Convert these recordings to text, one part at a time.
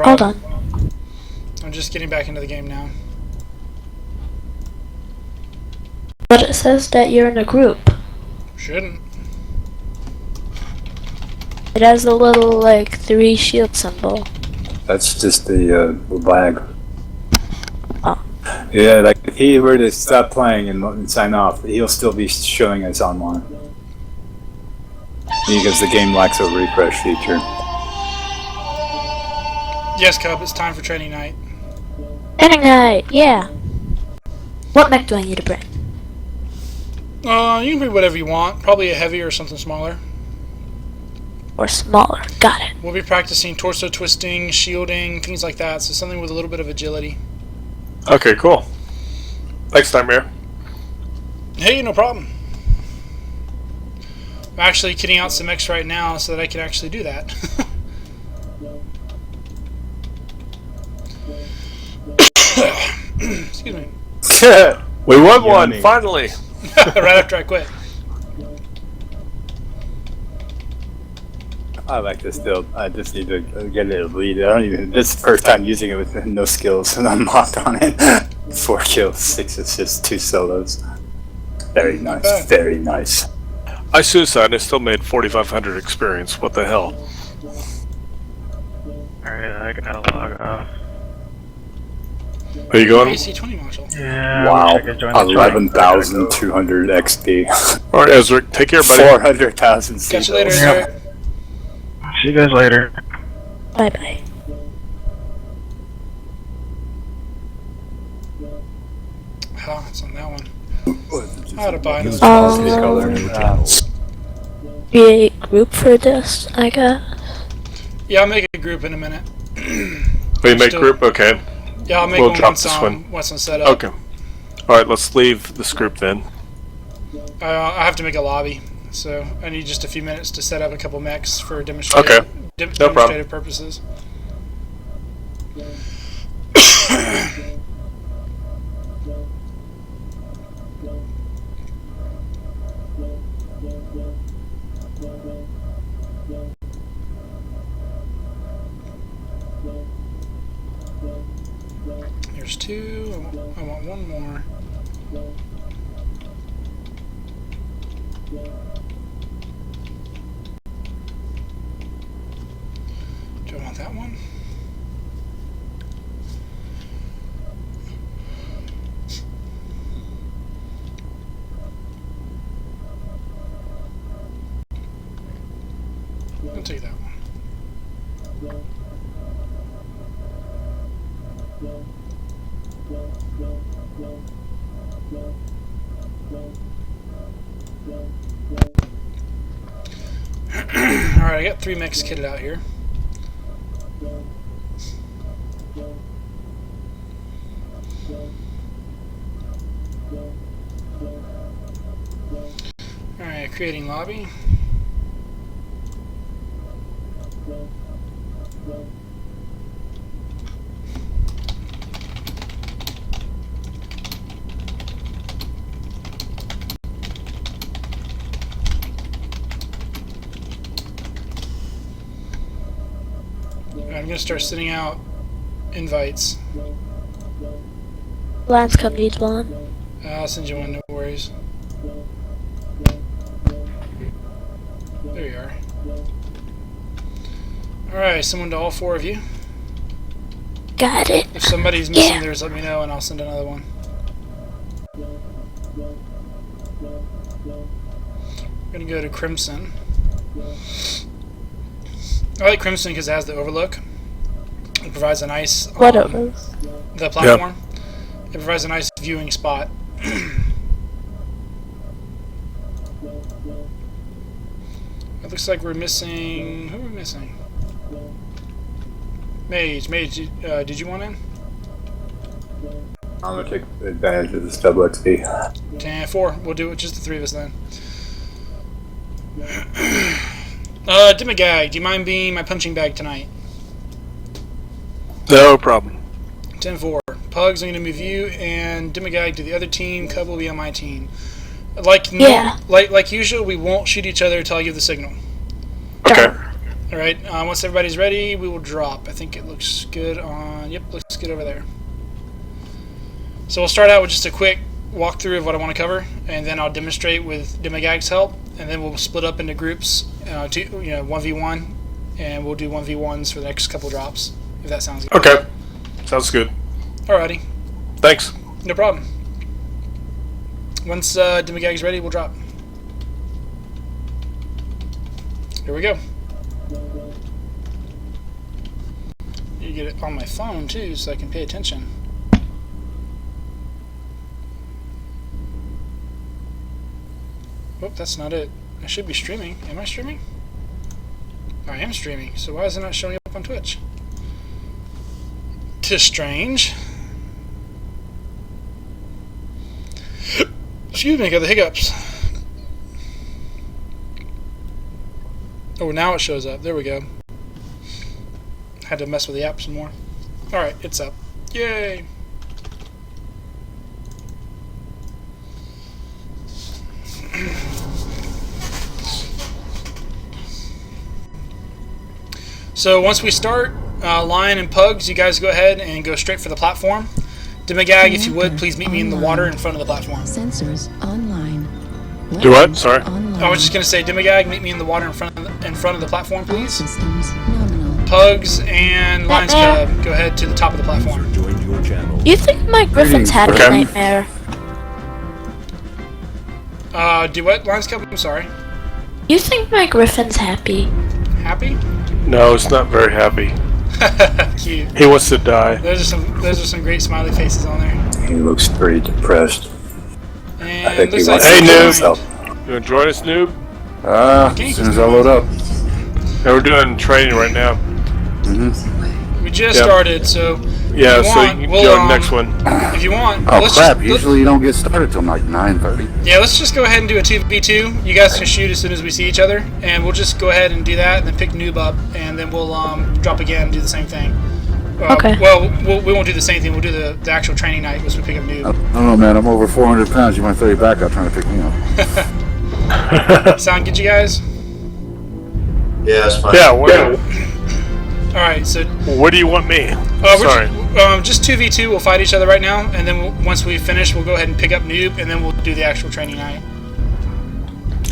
Hold problem. on. I'm just getting back into the game now. But it says that you're in a group. Shouldn't. It has a little, like, 3 shield symbol. That's just the lag. Oh. Yeah, like if he were to stop playing and sign off, he'll still be showing us online. Because the game lacks a refresh feature. Yes, Cub, it's time for training night. Training night, yeah. What mech do I need to bring? You can bring whatever you want. Probably a heavy or something smaller. Or smaller, got it. We'll be practicing torso twisting, shielding, things like that. So something with a little bit of agility. Okay, cool. Thanks, Nightmare. Hey, no problem. I'm actually kitting out some Mechs right now so that I can actually do that. Excuse me. We won one, finally! Right after I quit. I like this build. I just need to get it a lead. I don't even. This is the first time using it with no skills, and I'm locked on it. 4 kills, 6 assists, 2 solos. Very nice. Very nice. I suicide. I still made 4,500 experience. What the hell? Alright, I gotta log off. Are you going? AC-20 module. Yeah. Wow. 11,200 11,200 XP. Alright, Ezra, take care, buddy. 400,000 Catch you later, seagulls. sir. See you guys later. Bye bye. Oh, it's on that one. How to buy this? Create group for this, I guess. Yeah, I'll make a group in a minute. We make group? Okay. Yeah, I'll make We'll one drop once, this one. once I'm set up. Okay. Alright, let's leave this group then. I have to make a lobby, so I need just a few minutes to set up a couple mechs for demonstrative, demonstrative purposes. There's 2. I want one more. Do I want that one? I'll take that one. Alright, I got 3 mechs kitted out here. Alright, creating lobby. I'm gonna start sending out invites. Lance Cup needs one. I'll send you one, no worries. There you are. Alright, someone to all 4 of you. Got it. If somebody's missing theirs, let me know and I'll send another one. I'm gonna go to Crimson. I like Crimson because it has the overlook. It provides a nice... Whatever. The platform. Yep. It provides a nice viewing spot. It looks like we're missing... Who are we missing? Mage. Mage, did you want in? I'm gonna take advantage of this double XP. 4. We'll do it just the 3 of us then. Dimagag, do you mind being my punching bag tonight? No problem. 10-4. Pugs, I'm going to move you and Dimagag to the other team. Cub will be on my team. Like usual, we won't shoot each other until I give the signal. Okay. Alright, once everybody's ready, we will drop. I think it looks good on... Yep, looks good over there. So we'll start out with just a quick walkthrough of what I want to cover, and then I'll demonstrate with Demigag's help, and then we'll split up into groups, 1v1, and we'll do 1v1s for the next couple drops, if that sounds good. Okay. Sounds good. Alrighty. Thanks. No problem. Once Demigag's ready, we'll drop. Here we go. You get it on my phone too, so I can pay attention. Whoop, that's not it. I should be streaming. Am I streaming? I am streaming, so why is it not showing up on Twitch? 'Tis strange. Excuse me, I got the hiccups. Oh, now it shows up. There we go. Had to mess with the app some more. Alright, it's up. Yay! So once we start, Lion and Pugs, you guys go ahead and go straight for the platform. Demigag, if you would, please meet me in the water in front of the platform. Sensors online. Do what? Sorry. I was just going to say, Demigag, meet me in the water in front of the platform, please. Systems nominal. Pugs and Lion's Cub, go ahead to the top of the platform. You think my griffin's had a nightmare? Do what, Lion's Cub? I'm sorry. You think my griffin's happy? Happy? No, it's not very happy. Cute. He wants to die. Those are some great smiley faces on there. He looks pretty depressed. And I think he looks wants like to Hey, kill noob. himself. You want to join us, noob? As soon as I load up. Yeah, we're doing training right now. we just Yep. started, so Yeah, if you so want, you can we'll, join the next one. if you want, Oh let's crap! just, Usually you don't get started till like 9:30. yeah, let's just go ahead and do a 2v2. You guys can shoot as soon as we see each other, and we'll just go ahead and do that, and then pick noob up, and then we'll drop again and do the same thing. Okay. Well, we won't do the same thing. We'll do the actual training night once we pick up I noob. don't know, man. I'm over 400 pounds. You might throw your back out trying to pick me up. Sound good, you guys? Yeah, that's fine. Yeah, All right, so what do you want me? we're Sorry. just 2v2. We'll fight each other right now, and then once we finish, we'll go ahead and pick up noob, and then we'll do the actual training night.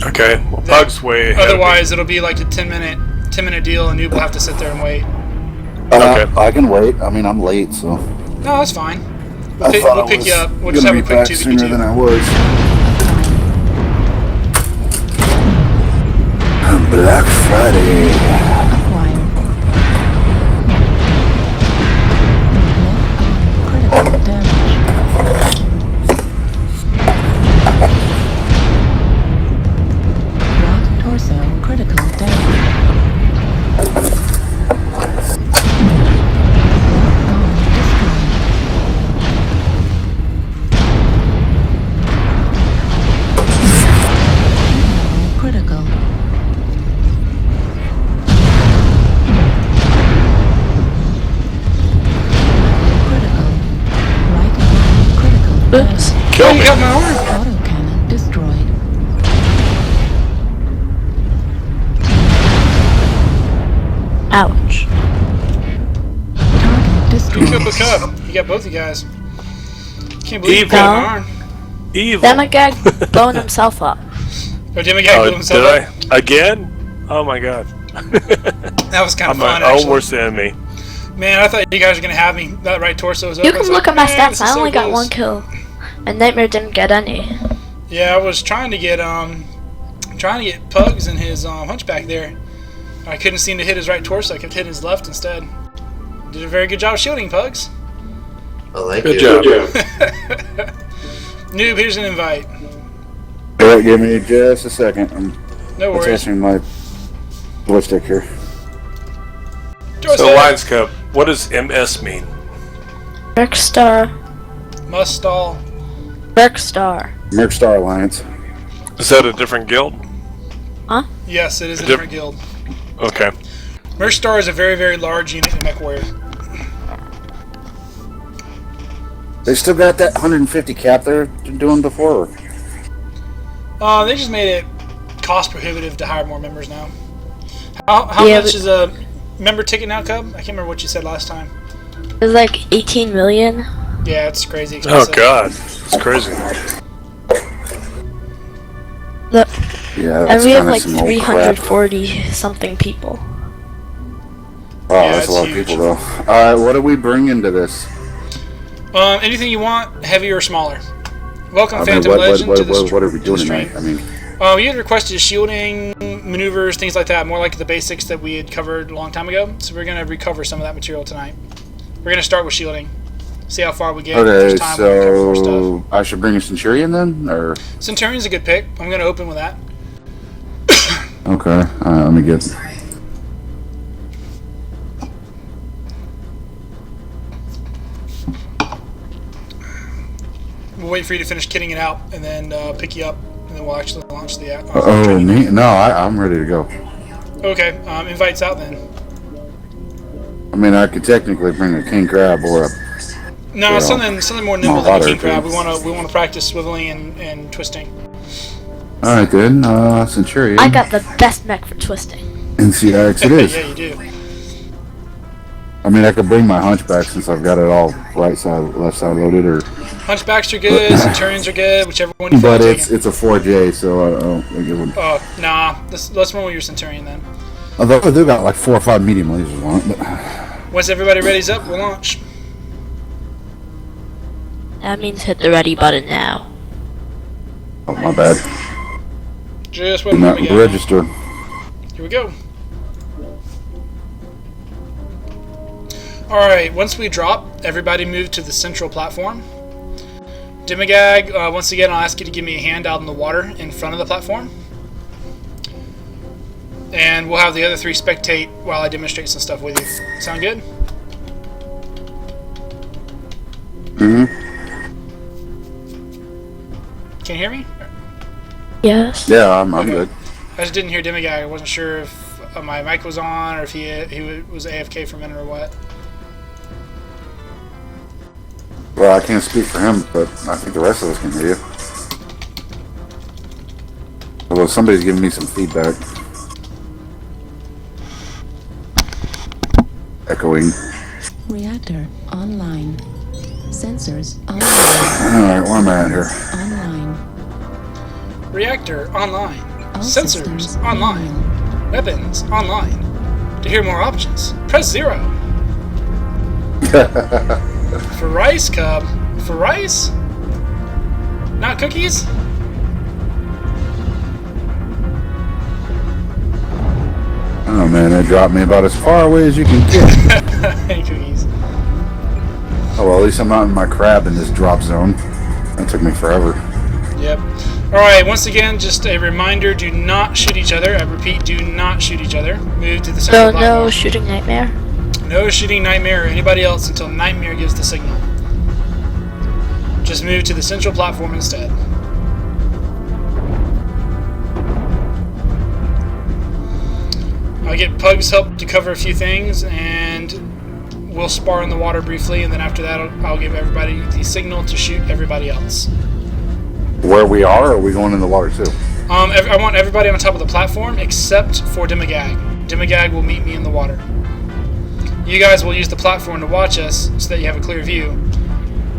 Okay. Well, Pug's way ahead of me. Otherwise, it'll be like a 10-minute deal, and noob will have to sit there and wait. Okay. I can wait. I mean, I'm late, so. No, that's fine. I thought We'll I pick was you up. We'll just gonna have a be quick back sooner than 2v2. I was. Black Friday. Acquired. Critical damage. Right torso critical damage. Critical. Critical. Right arm critical. Oops. Kill me. Got my arm. Autocannon destroyed. Ouch. Target destroyed. You killed the cub. You got both you guys. Can't believe you Evil. got my arm. Evil. Demigag blowing himself up. Oh, Demigag blew Oh, himself did up. I? Again? Oh my god. That was kind of I'm fun, my own actually. worst enemy. Man, I thought you guys were gonna have me. That right torso was up. You I was can look like, at my "Man, stats. this is I so only got close." 1 kill. And Nightmare didn't get any. Yeah, I was trying to get Pugs in his hunchback there. I couldn't seem to hit his right torso. I kept hitting his left instead. Did a very good job shielding, Pugs. Well, thank Good you. job. Noob, here's an invite. Alright, give me just a second. I'm No worries. testing my ballistic here. So, Lions Cup, what does MS mean? Berkstar. Must stall. Berkstar. Merc Star Alliance. Is that a different guild? Yes, it is a Dip- different guild. Okay. Merc Star is a very, very large unit in MechWarrior. They still got that 150 cap they're doing before? They just made it cost prohibitive to hire more members now. How Yeah, much is a member ticket now, Cub? I can't remember what you said last time. It was like 18 million. Yeah, it's crazy Oh expensive. god, it's crazy. Look, Yeah, and that's we have kinda like some old crap. 340 something people. Wow, Yeah, that's it's a lot huge. of people though. Alright, what do we bring into this? Anything you want, heavier or smaller. Welcome, I mean, Phantom Legend, to the what are we to the doing stream. tonight? I mean, You had requested shielding, maneuvers, things like that, more like the basics that we had covered a long time ago. So we're going to recover some of that material tonight. We're going to start with shielding. See how far we get. okay, There's time when we cover more stuff. so I should bring a Centurion then? Or Centurion's a good pick. I'm going to open with that. okay, let me get. We'll wait for you to finish kitting it out, and then pick you up, and then we'll actually launch the Oh, training. me? No, I'm ready to go. Okay, invites out then. I mean, I could technically bring a king crab or a. No, Yeah. something more nimble than a Hotter, king crab. too. We want to practice swiveling and twisting. All right then, Centurion. I got the best mech for twisting. NCIX it is. Yeah, you do. I mean, I could bring my hunchback since I've got it all right side, left side loaded, or. Hunchbacks are good. Centurions are good. Whichever one you feel But like it's taking. a 4J, so I don't think it would. Oh, nah. Let's run with your Centurion then. Although I do got like 4 or 5 medium lasers on it, but. Once everybody ready's up, we'll launch. That means hit the ready button now. Oh, my bad. Just wait Did a not minute. register. Here we go. Alright, once we drop, everybody move to the central platform. Demigag, once again, I'll ask you to give me a hand out in the water in front of the platform. And we'll have the other 3 spectate while I demonstrate some stuff with you. Sound good? Mm-hmm. Can you hear me? Yes. Yeah, I'm Okay. good. I just didn't hear Demigag. I wasn't sure if my mic was on or if he was AFK for a minute or what. Well, I can't speak for him, but I think the rest of us can hear you. Although somebody's giving me some feedback. Echoing. Reactor online. Sensors online. Alright, where am I at here? Online. Reactor online. All Sensors systems online. Weapons online. To hear more options, press 0. For rice, Cub. For rice? Not cookies? Oh man, they dropped me about as far away as you can get. Any cookies. Oh well, at least I'm not in my crab in this drop zone. That took me forever. Yep. Alright, once again, just a reminder, do not shoot each other. I repeat, do not shoot each other. Move to the So central no platform. shooting nightmare. No shooting Nightmare or anybody else until Nightmare gives the signal. Just move to the central platform instead. I'll get Pug's help to cover a few things, and we'll spar in the water briefly, and then after that I'll give everybody the signal to shoot everybody else. Where we are, or are we going in the water too? I want everybody on top of the platform except for Demigag. Demigag will meet me in the water. You guys will use the platform to watch us so that you have a clear view.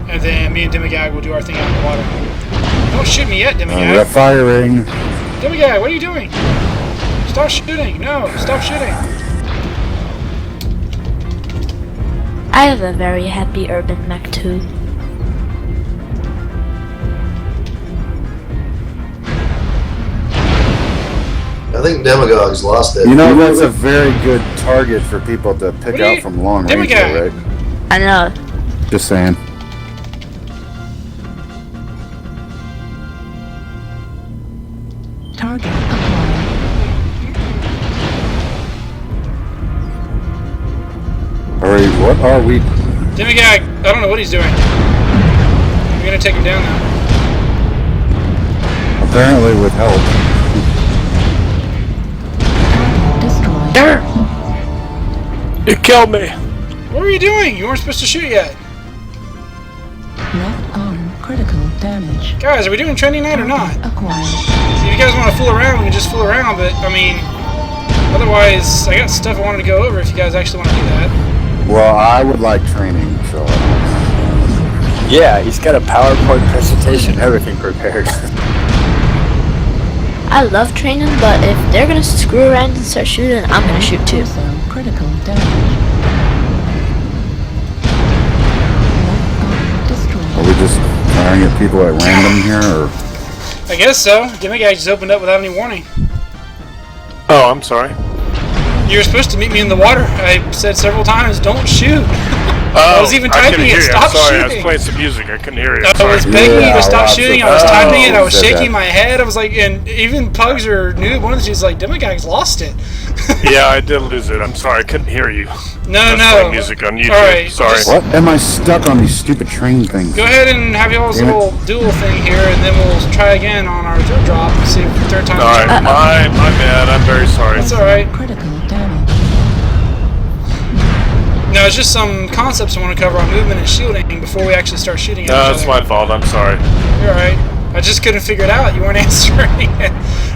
And then me and Demigag will do our thing out in the water. Don't shoot me yet, We're Demigag. firing. Demigag, what are you doing? Stop shooting. No, stop shooting. I have a very happy urban mech too. I think Demagog's lost it. You know, that's a very good target for people to pick What are out you- from long range, Demigag. though, right? I know. Just saying. Target acquired. Alright, what are we? Demigag, I don't know what he's doing. We're gonna take him down now. Apparently with help. Destroyed. You killed me. What were you doing? You weren't supposed to shoot yet. Left arm critical damage. Guys, are we doing training night or not? Acquired. If you guys want to fool around, we can just fool around, but, I mean, Otherwise, I got stuff I wanted to go over if you guys actually want to do that. Well, I would like training, so. Yeah, he's got a PowerPoint presentation, everything prepared. I love training, but if they're gonna screw around and start shooting, I'm gonna shoot too. Also critical damage. Mech destroyed. Are we just firing at people at random here, or? I guess so. Demigag just opened up without any warning. Oh, I'm sorry. You were supposed to meet me in the water. I said several times, don't shoot. Oh, I was even typing couldn't it, hear you. stop I'm sorry, I shooting. was playing some music. I couldn't hear you. I Sorry. was begging you Yeah, to stop lots shooting. of- I was typing it. I was said shaking that. my head. I was like, and even Pugs or Noob, one of the dudes, like, Demigag's lost it. Yeah, I did lose it. I'm sorry, I couldn't hear you. No, I was no. playing music on YouTube. Alright, Sorry. just- What am I stuck on these stupid train things? Go ahead and have y'all's Damn it. little duel thing here, and then we'll try again on our drop. See if third time. Alright, my bad. I'm very sorry. That's alright. Critical damage. No, it's just some concepts I want to cover on movement and shielding before we actually start shooting at No, each it's other. my fault. I'm sorry. You're alright. I just couldn't figure it out. You weren't answering it.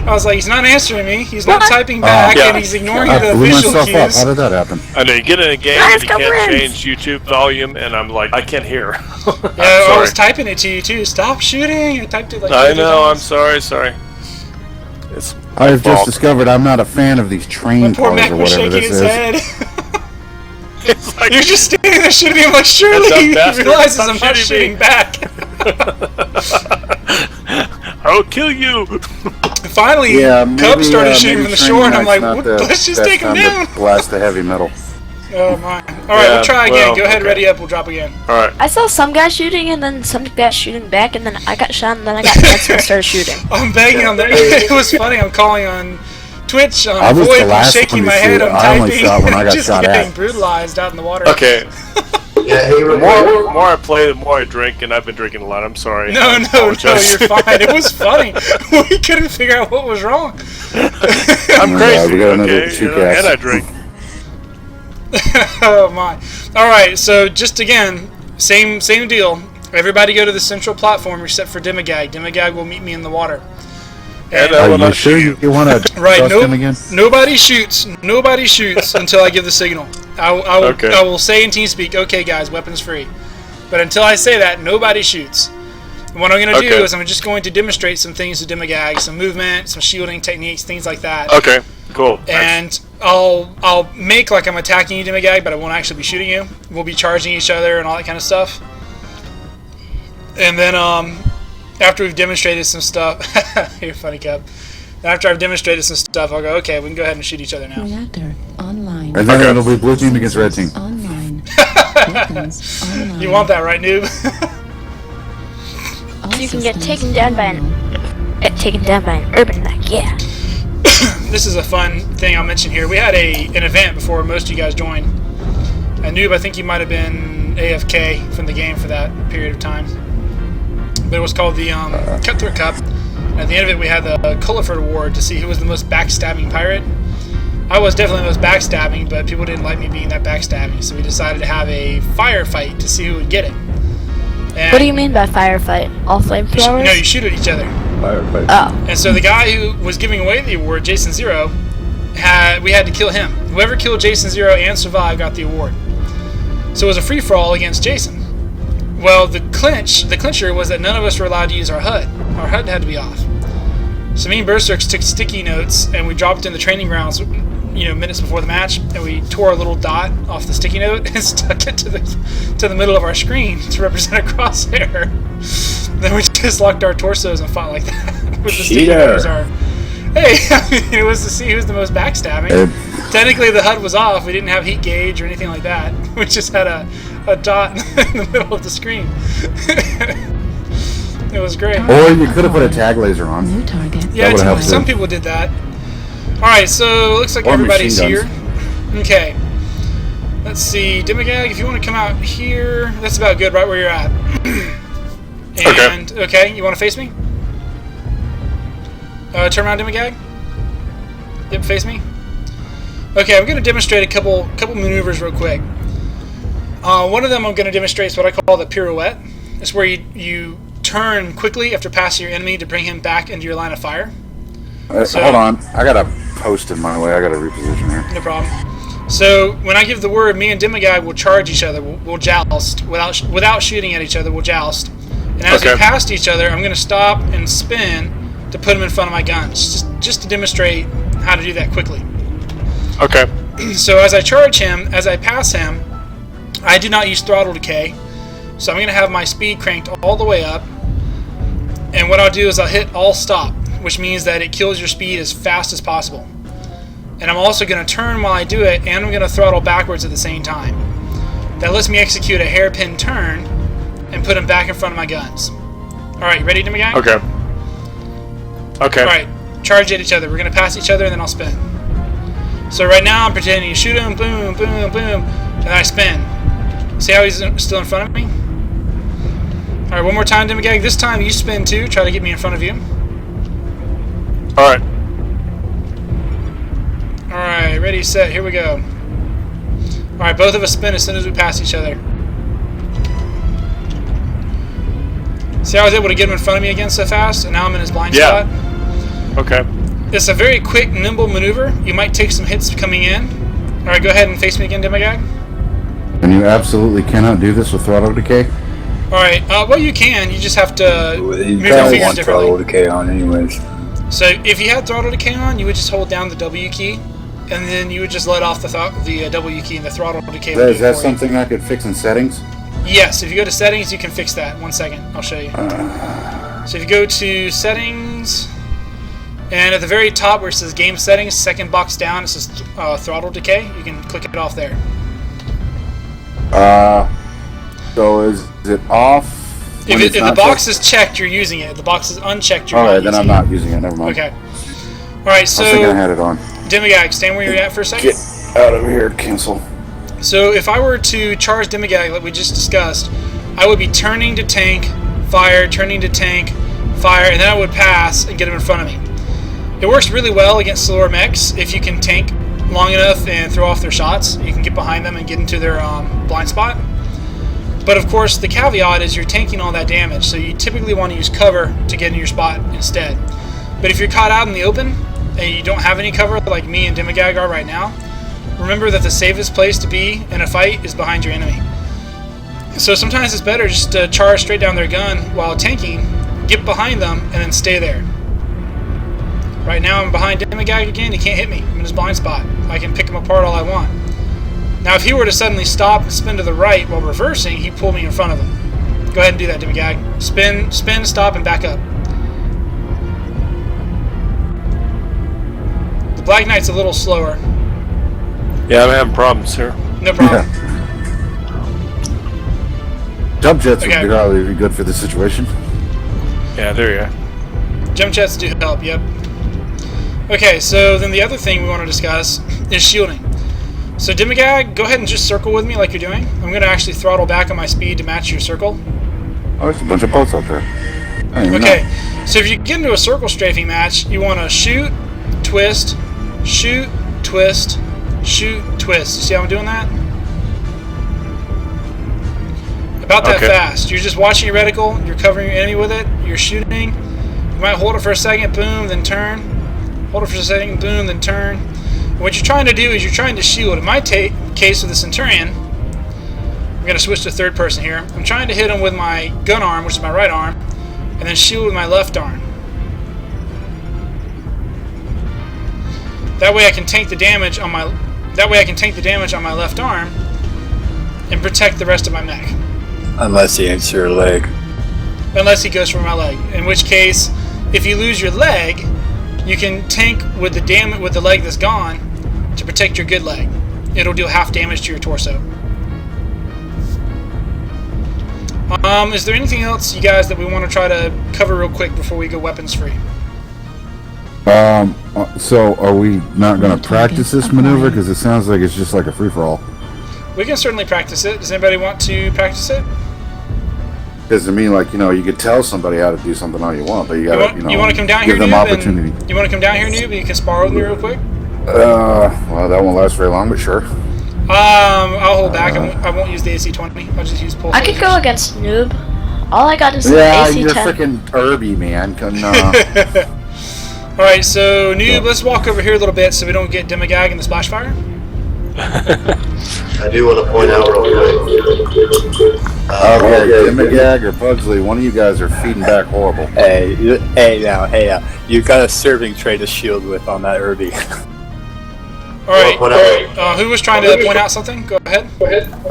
I was like, he's not answering me. He's not What? typing back, Yeah. and he's ignoring I the blew visual myself up. cues. How did that happen? I know you get in a game Let's and you go can't Reds. change YouTube volume, and I'm like, I can't hear. Yeah, I sorry. was typing it to you too. Stop shooting. I typed it like. I 50 know. I'm times. sorry. It's I have fault. just discovered I'm not a fan of these train My poor cars Mech or was whatever shaking this his is. head. It's like, You're just standing there shooting me. I'm like, surely That dumb he bastard, realizes stop I'm not shooting me. shooting back. I'll kill you. Finally, Yeah, Cub maybe, started shooting maybe from the train shore, and I'm night's like, not what, the let's just best take him time down. to blast the heavy metal. Oh my. Alright, Yeah, we'll try again. well, Go ahead, okay. ready up, we'll drop again. All right. I saw some guy shooting, and then some guy shooting back, and then I got shot, and then I got hit, so I started shooting. I'm begging on there. It was funny, I'm calling on Twitch, I on was the VoIP, I'm last shaking one my to head, shoot. I'm I only typing, shot when I and got just shot getting at. brutalized out in the water. Okay. Yeah, hey, The more I play, the more I drink, and I've been drinking a lot. I'm sorry. No, I no, apologize. you're fine. It was funny. We couldn't figure out what was wrong. I'm crazy. we got another Okay, two and cats. I drink. Oh my. Alright, so just again, same deal. Everybody go to the central platform except for Demigag. Demigag will meet me in the water. And And- I will Are you not sure shoot you want to Right, trust him again? nobody shoots until I give the signal. Okay. I will say in TeamSpeak, okay guys, weapons free. But until I say that, nobody shoots. And what I'm going to do Okay. is I'm just going to demonstrate some things to Demigag, some movement, some shielding techniques, things like that. Okay. Cool. And I'll make like I'm attacking you, Demigag, but I won't actually be shooting you. We'll be charging each other and all that kind of stuff. And then after we've demonstrated some stuff, you're funny, Cub. After I've demonstrated some stuff, I'll go, okay, we can go ahead and shoot each other now. Reactor online. And then it'll be blue team against red team. Online. Weapons online. You want that, right, noob? All You can get systems taken down by an urban mech, yeah. This is a fun thing I'll mention here. We had an event before most of you guys joined. Noob, I think you might have been AFK from the game for that period of time. But it was called the Cutthroat Cup. At the end of it, we had the Culliford Award to see who was the most backstabbing pirate. I was definitely the most backstabbing, but people didn't like me being that backstabbing, so we decided to have a firefight to see who would get it. And What do you mean by firefight? All flamethrowers? No, you shoot at each other. Oh. And so the guy who was giving away the award, Jason Zero, we had to kill him. Whoever killed Jason Zero and survived got the award. So it was a free-for-all against Jason. Well, the clincher was that none of us were allowed to use our HUD. Our HUD had to be off. So me and Berserks took sticky notes and we dropped in the training grounds, minutes before the match, and we tore a little dot off the sticky note and stuck it to the middle of our screen to represent a crosshair. Then we just locked our torsos and fought like that with the sticky note as our. Hey, I mean, it was to see who's the most backstabbing. Technically, the HUD was off. We didn't have heat gauge or anything like that. We just had a dot in the middle of the screen. It was great. Or you could have put a tag laser on. New target. Yeah, would've helped some too. people did that. Alright, so it looks like Or everybody's here. machine Okay. Let's see. Demigag, if you want to come out here, that's about good, right where you're at. And, okay, you want to face me? Turn around, Demigag. Yep, face me. Okay, I'm going to demonstrate a couple maneuvers real quick. One of them I'm going to demonstrate is what I call the pirouette. It's where you turn quickly after passing your enemy to bring him back into your line of fire. Hold on, I gotta posted my way. I gotta reposition here. No problem. So when I give the word, me and Demigag will charge each other. We'll joust without shooting at each other. We'll joust. And as we pass each other, I'm going to stop and spin to put him in front of my guns, just to demonstrate how to do that quickly. Okay. So as I charge him, as I pass him, I do not use throttle decay. So I'm going to have my speed cranked all the way up. And what I'll do is I'll hit all stop, which means that it kills your speed as fast as possible. And I'm also going to turn while I do it, and I'm going to throttle backwards at the same time. That lets me execute a hairpin turn and put him back in front of my guns. Alright, you ready, Demigag? Okay. Okay. Alright, charge at each other. We're going to pass each other, and then I'll spin. So right now I'm pretending to shoot him, boom, boom, boom, and then I spin. See how he's still in front of me? Alright, one more time, Demigag. This time you spin too. Try to get me in front of you. Alright. Alright, ready, set, here we go. Alright, both of us spin as soon as we pass each other. See how I was able to get him in front of me again so fast, and now I'm in his blind spot? Okay. It's a very quick, nimble maneuver. You might take some hits coming in. Alright, go ahead and face me again, Demigag. And you absolutely cannot do this with throttle decay? Alright, well you can, you just have to You move your probably fingers want differently. throttle decay on anyways. So if you had throttle decay on, you would just hold down the W key, and then you would just let off the W key, and the throttle decay would do Is that it for you. something I could fix in settings? Yes, if you go to settings, you can fix that. 1 second, I'll show you. So if you go to settings, and at the very top where it says game settings, second box down, it says throttle decay. You can click it off there. So is it off? If the box is checked, you're using it. If the box is unchecked, you're not Alright, using then I'm it. not using it. Never mind. Okay. Alright, so I was thinking I had it on. Demigag, stand where you're at for a second. Get out of here. Cancel. So if I were to charge Demigag like we just discussed, I would be turning to tank, fire, turning to tank, fire, and then I would pass and get him in front of me. It works really well against slower mechs if you can tank long enough and throw off their shots. You can get behind them and get into their blind spot. But of course, the caveat is you're tanking all that damage, so you typically want to use cover to get in your spot instead. But if you're caught out in the open and you don't have any cover like me and Demigag are right now, remember that the safest place to be in a fight is behind your enemy. So sometimes it's better just to charge straight down their gun while tanking, get behind them, and then stay there. Right now I'm behind Demigag again, he can't hit me. I'm in his blind spot. I can pick him apart all I want. Now if he were to suddenly stop and spin to the right while reversing, he'd pull me in front of him. Go ahead and do that, Demigag. Spin, stop, and back up. The Black Knight's a little slower. Yeah, I'm having problems here. No problem. Jump jets Okay. would probably be good for this situation. Yeah, there you go. Jump jets do help, yep. Okay, so then the other thing we want to discuss is shielding. So Demigag, go ahead and just circle with me like you're doing. I'm going to actually throttle back on my speed to match your circle. Oh, there's a bunch of boats out there. I didn't even Okay, know. so if you get into a circle strafing match, you want to shoot, twist, shoot, twist, shoot, twist. You see how I'm doing that? About that Okay. fast. You're just watching your reticle, you're covering your enemy with it, you're shooting. You might hold it for a second, boom, then turn. Hold it for a second, boom, then turn. What you're trying to do is you're trying to shield. In my case with the Centurion, I'm going to switch to third person here. I'm trying to hit him with my gun arm, which is my right arm, and then shield with my left arm. That way I can tank the damage on my left arm and protect the rest of my mech. Unless he hits your leg. Unless he goes for my leg. In which case, if you lose your leg, you can tank with the leg that's gone to protect your good leg. It'll do half damage to your torso. Is there anything else, you guys, that we want to try to cover real quick before we go weapons free? So are we not going to practice this maneuver? Because it sounds like it's just like a free-for-all. We can certainly practice it. Does anybody want to practice it? Because to me, like, you could tell somebody how to do something all you want, but you got to, you want to come down give here, them Noob, opportunity. and you want to come down here, Noob, and you can spar with me real quick? Well, that won't last very long, but sure. I'll hold back. I won't use the AC-20. I'll just use pulse. I could go against Noob. All I got is Yeah, the you're AC-10. freaking Irby, man. Alright, so Noob, let's walk over here a little bit so we don't get Demigag in the splash fire. I do want to point out real quick. Okay, Demigag or Pugsley, one of you guys are feeding back horrible. Hey, now. You got a serving tray to shield with on that Irby. Alright, who was trying to point out something? Go ahead.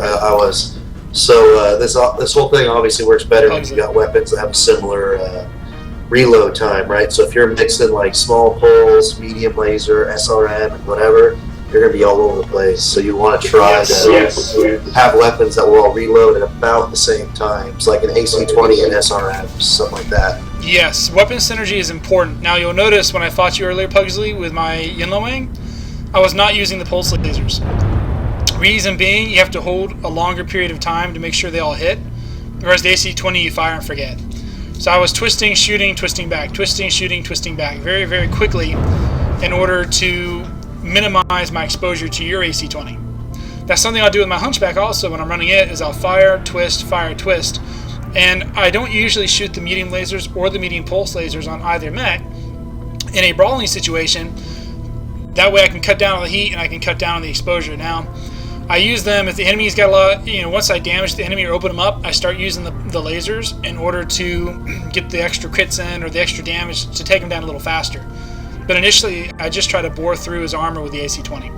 I was. So this whole thing obviously works better when you've got weapons that have a similar reload time, right? So if you're mixing like small pulse, medium laser, SRM, and whatever, you're going to be all over the place. So you want to try to have weapons that will all reload at about the same times, like an AC-20 and SRM, something like that. Yes, weapon synergy is important. Now you'll notice when I fought you earlier, Pugsley, with my Yinlo Wang, I was not using the pulse lasers. Reason being, you have to hold a longer period of time to make sure they all hit, whereas the AC-20 you fire and forget. So I was twisting, shooting, twisting back, twisting, shooting, twisting back very, very quickly in order to minimize my exposure to your AC-20. That's something I'll do with my Hunchback also when I'm running it, is I'll fire, twist, and I don't usually shoot the medium lasers or the medium pulse lasers on either mech in a brawling situation. That way I can cut down on the heat and I can cut down on the exposure. Now, I use them if the enemy's got a lot, once I damage the enemy or open them up, I start using the lasers in order to get the extra crits in or the extra damage to take him down a little faster. But initially, I just try to bore through his armor with the AC-20.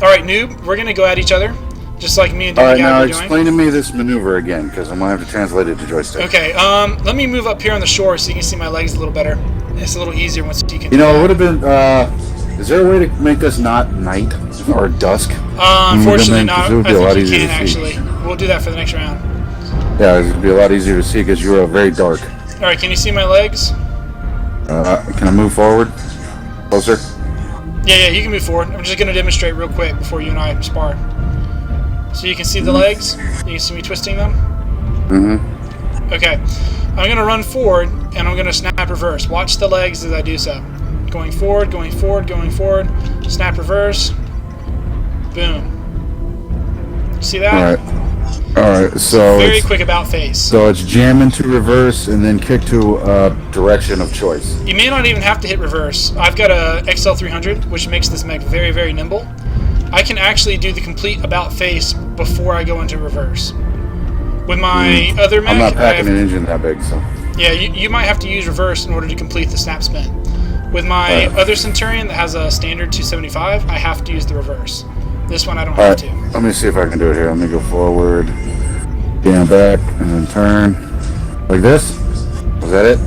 Alright, Noob, we're going to go at each other, just like me and Demigag Alright, now were doing. explain to me this maneuver again, because I'm going to have to translate it to joystick. Okay, let me move up here on the shore so you can see my legs a little better. It's a little easier once you can You know, it would have been, is there a way to make this not night or dusk? Unfortunately not. It would I be a lot think you easier can to see. actually. We'll do that for the next round. Yeah, it would be a lot easier to see because you are very dark. Alright, can you see my legs? Can I move forward? Closer? Yeah, you can move forward. I'm just going to demonstrate real quick before you and I spar. So you can see the legs? You can see me twisting them? Mm-hmm. Okay. I'm going to run forward, and I'm going to snap reverse. Watch the legs as I do so. Going forward, going forward, going forward. Snap reverse. Boom. See that? Alright, so Very it's, quick about face. so it's jam into reverse and then kick to direction of choice. You may not even have to hit reverse. I've got a XL300, which makes this mech very, very nimble. I can actually do the complete about face before I go into reverse. With my other mech, I'm not packing an engine that big, so. yeah, you might have to use reverse in order to complete the snap spin. With my other Centurion that has a standard 275, I have to use the reverse. This one I don't have to. Let me see if I can do it here. Let me go forward, down back, and then turn. Like this? Was that it?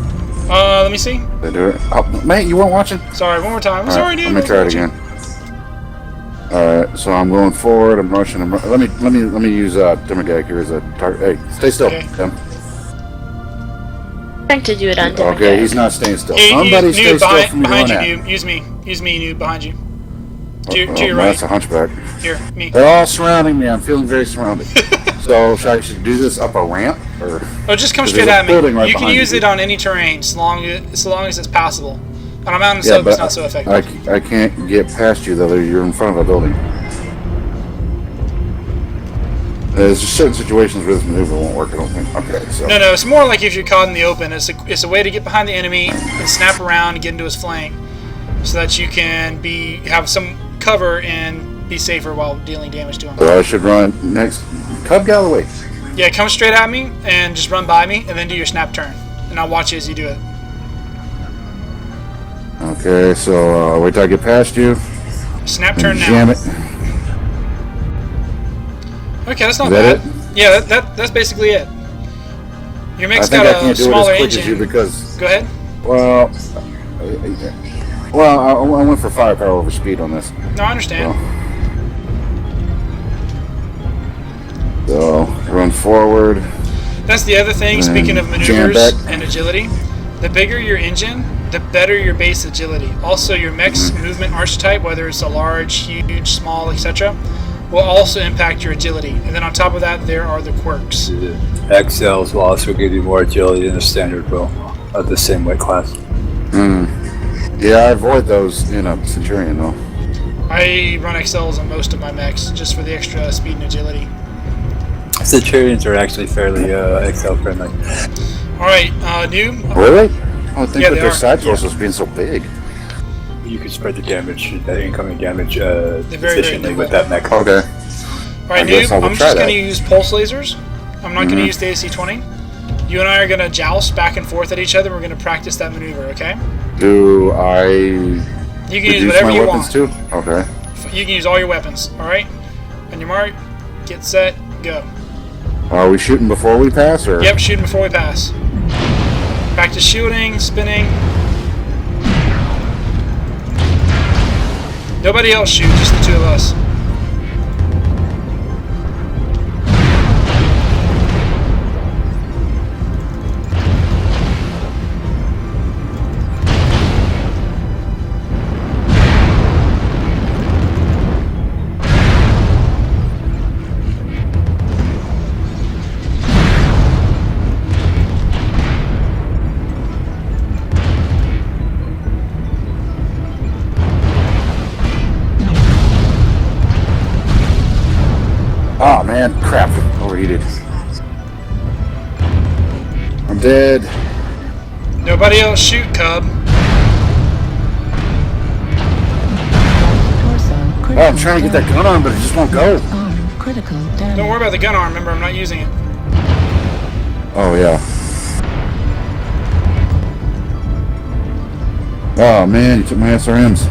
Let me see. Did I do it? Oh, mate, you weren't watching? Sorry, one more time. All Sorry, right, dude. let me try it again. Alright, so I'm going forward, I'm rushing, let me use Demigag here as a target. Hey, stay still. Okay. Tim. Trying to do it on Demigag. Okay, he's not staying still. Hey, Somebody stay Noob, still from behind you, your Noob. Use me, Noob, behind you. To your no, right. That's a hunchback. Here, me. They're all surrounding me. I'm feeling very surrounded. So should I do this up a ramp or? Oh, just come There's straight a at me. building right You can behind use you. it on any terrain, so long as it's passable. On a mountain Yeah, slope, it's but not so effective. I can't get past you though. You're in front of a building. There's just certain situations where this maneuver won't work. I don't think. Okay, so. No, it's more like if you're caught in the open. It's a way to get behind the enemy and snap around and get into his flank, so that you can have some cover and be safer while dealing damage to him. So I should run next. Cub Galloway. Yeah, come straight at me and just run by me, and then do your snap turn, and I'll watch you as you do it. Okay, so wait till I get past you. Snap turn now. Jam it. Okay, that's not Is that bad. it? Yeah, that's basically it. Your I mech's think got I a can't do it smaller as quick as you engine. because. Go ahead. Well, I went for firepower over speed on this. No, I understand. So run forward. That's the other thing, And speaking of jam maneuvers back. and agility. The bigger your engine, the better your base agility. Also, your mech's movement archetype, whether it's a large, huge, small, etc., will also impact your agility. And then on top of that, there are the quirks. The XLs will also give you more agility than the standard will of the same weight class. Yeah, I avoid those in a Centurion though. I run XLs on most of my mechs just for the extra speed and agility. Centurions are actually fairly XL friendly. Alright, Noob. Really? Oh, think Yeah, with they their are. side Yeah. torsos being so big. You can spread the damage, the incoming damage, very efficiently nimble. with that mech. Okay. Alright, I guess I noob, will I'm try just going to that. use pulse lasers. I'm not going to Mhm. use the AC-20. You and I are going to joust back and forth at each other. We're going to practice that maneuver, okay? Do I You can use reduce whatever my you weapons want. too? Okay. You can use all your weapons, alright? On your mark, get set, go. Are we shooting before we pass, or? Yep, shooting before we pass. Practice shooting, spinning. Nobody else shoot, just the two of us. Oh man, crap! Overheated. I'm dead. Nobody else shoot, Cub. Torso. Critical Oh, I'm trying to get that gun on, but it just won't go. Arm. Critical damage. Don't worry about the gun arm, remember I'm not using it. Oh yeah. Oh man, you took my SRMs.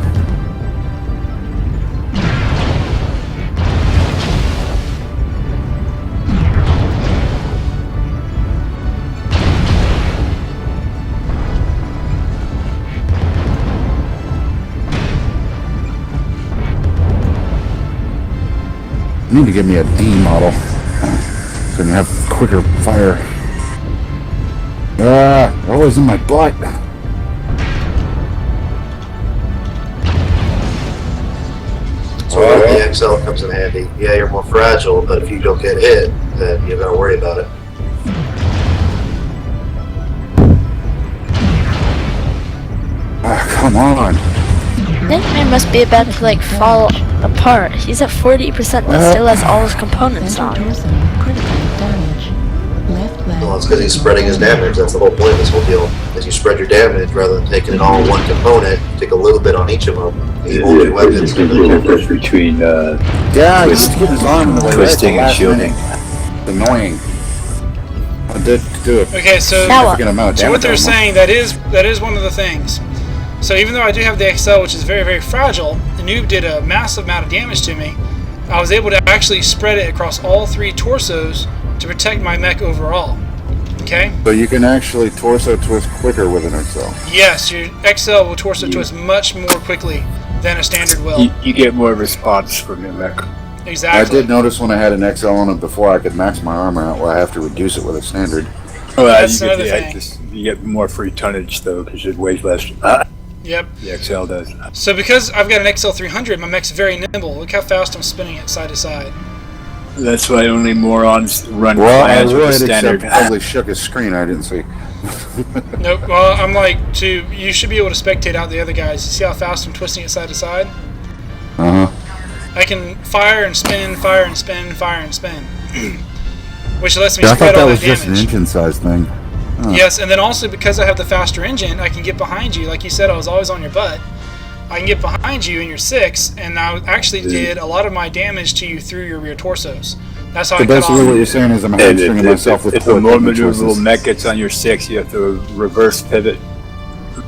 You need to give me a D model so I can have quicker fire. Ah, always in my butt. So the XL comes in handy. Yeah, you're more fragile, but if you don't get hit, then you gotta worry about it. Ah, come on. That man must be about to like fall apart. He's at 40%, but still has all his components Center on. torso. Critical damage. Left leg. Well, it's because he's spreading his damage. That's the whole point of this whole deal. Is you spread your damage rather than taking it all in one component. Take a little bit on each of them. You hold your weapons. There's a little difference between Yeah, he's just getting his arm in the way. twisting right and at the shielding. last minute. It's annoying. I did do a Okay, so Now significant amount of damage. So what they're on him. saying, that is one of the things. So even though I do have the XL, which is very, very fragile, the noob did a massive amount of damage to me. I was able to actually spread it across all three torsos to protect my mech overall. Okay? So you can actually torso twist quicker with an XL. Yes, your XL will torso twist much more quickly than a standard will. You get more response from your mech. Exactly. I did notice when I had an XL on it before I could max my armor out, where I have to reduce it with a standard. Oh, That's you get, another thing. you get more free tonnage though, because it weighs less. Yep. The XL does. So because I've got an XL 300, my mech's very nimble. Look how fast I'm spinning it side to side. That's why only morons run Well, I plans with would, the except standard. probably shook his screen. I didn't see. Nope. Well, I'm like, you should be able to spectate out the other guys. You see how fast I'm twisting it side to side? Uh huh. I can fire and spin, fire and spin, fire and spin. Which lets me Yeah, I spread thought that all was that just an damage. engine size thing. Yes, and then also because I have the faster engine, I can get behind you. Like you said, I was always on your butt. I can get behind you in your 6, and I actually did a lot of my damage to you through your rear torsos. That's how So I cut basically, what off. you're saying is I'm And hamstringing myself with if the poor more movement maneuverable choices. mech gets on your 6, you have to reverse pivot.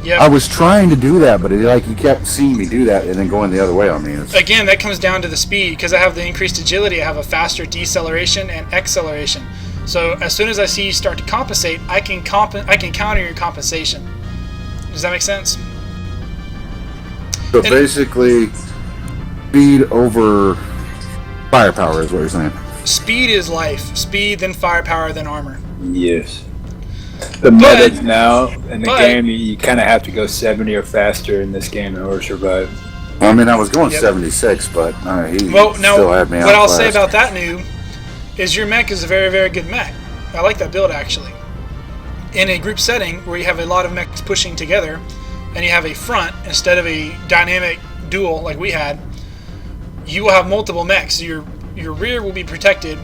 Yep. I was trying to do that, but you kept seeing me do that and then going the other way on me. It's, Again, that comes down to the speed. Because I have the increased agility, I have a faster deceleration and acceleration. So as soon as I see you start to compensate, I can counter your compensation. Does that make sense? so basically, speed over firepower is what you're saying. Speed is life. Speed, then firepower, then armor. Yes. The meta now in the game, you kind of have to go 70 or faster in this game in order to survive. I mean, I was going Yep. 76, but he Well, now, still had me what I'll outclassed. say about that new is your mech is a very, very good mech. I like that build, actually. In a group setting where you have a lot of mechs pushing together, and you have a front instead of a dynamic duel like we had, you will have multiple mechs. Your rear will be protected,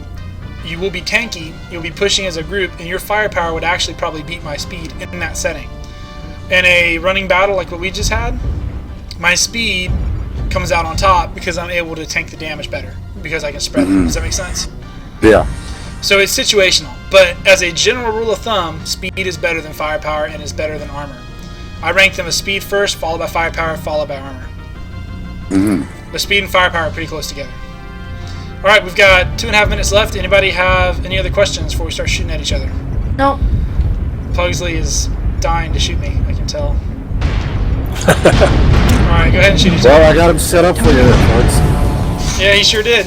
you will be tanky, you'll be pushing as a group, and your firepower would actually probably beat my speed in that setting. in a running battle like what we just had, my speed comes out on top because I'm able to tank the damage better because I can spread it. Does that make sense? Yeah. So it's situational, but as a general rule of thumb, speed is better than firepower and is better than armor. I rank them as speed first, followed by firepower, followed by armor. But speed and firepower are pretty close together. Alright, we've got 2.5 minutes left. Anybody have any other questions before we start shooting at each other? No. Pugsley is dying to shoot me, I can tell. Alright, go ahead and shoot each other. Well, I got him set up for you there, folks. Yeah, he sure did.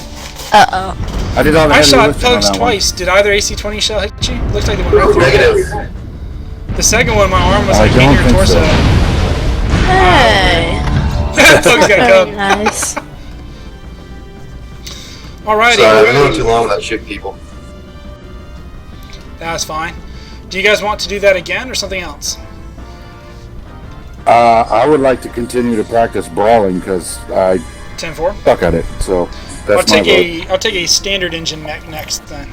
Uh-oh. I did all the I heavy shot lifting on Pugs that twice. Did either AC-20 shell hit you? Looks like they went right through. Negative. The second one, my arm was I like don't in your think torso. so. Hey. Pugs got a Very cub. nice. Alrighty, Sorry, I've been going alrighty. too long without shooting people. That's fine. Do you guys want to do that again or something else? I would like to continue to practice brawling because I 10-4? suck at it. So that's my vote. I'll take a standard engine mech next then.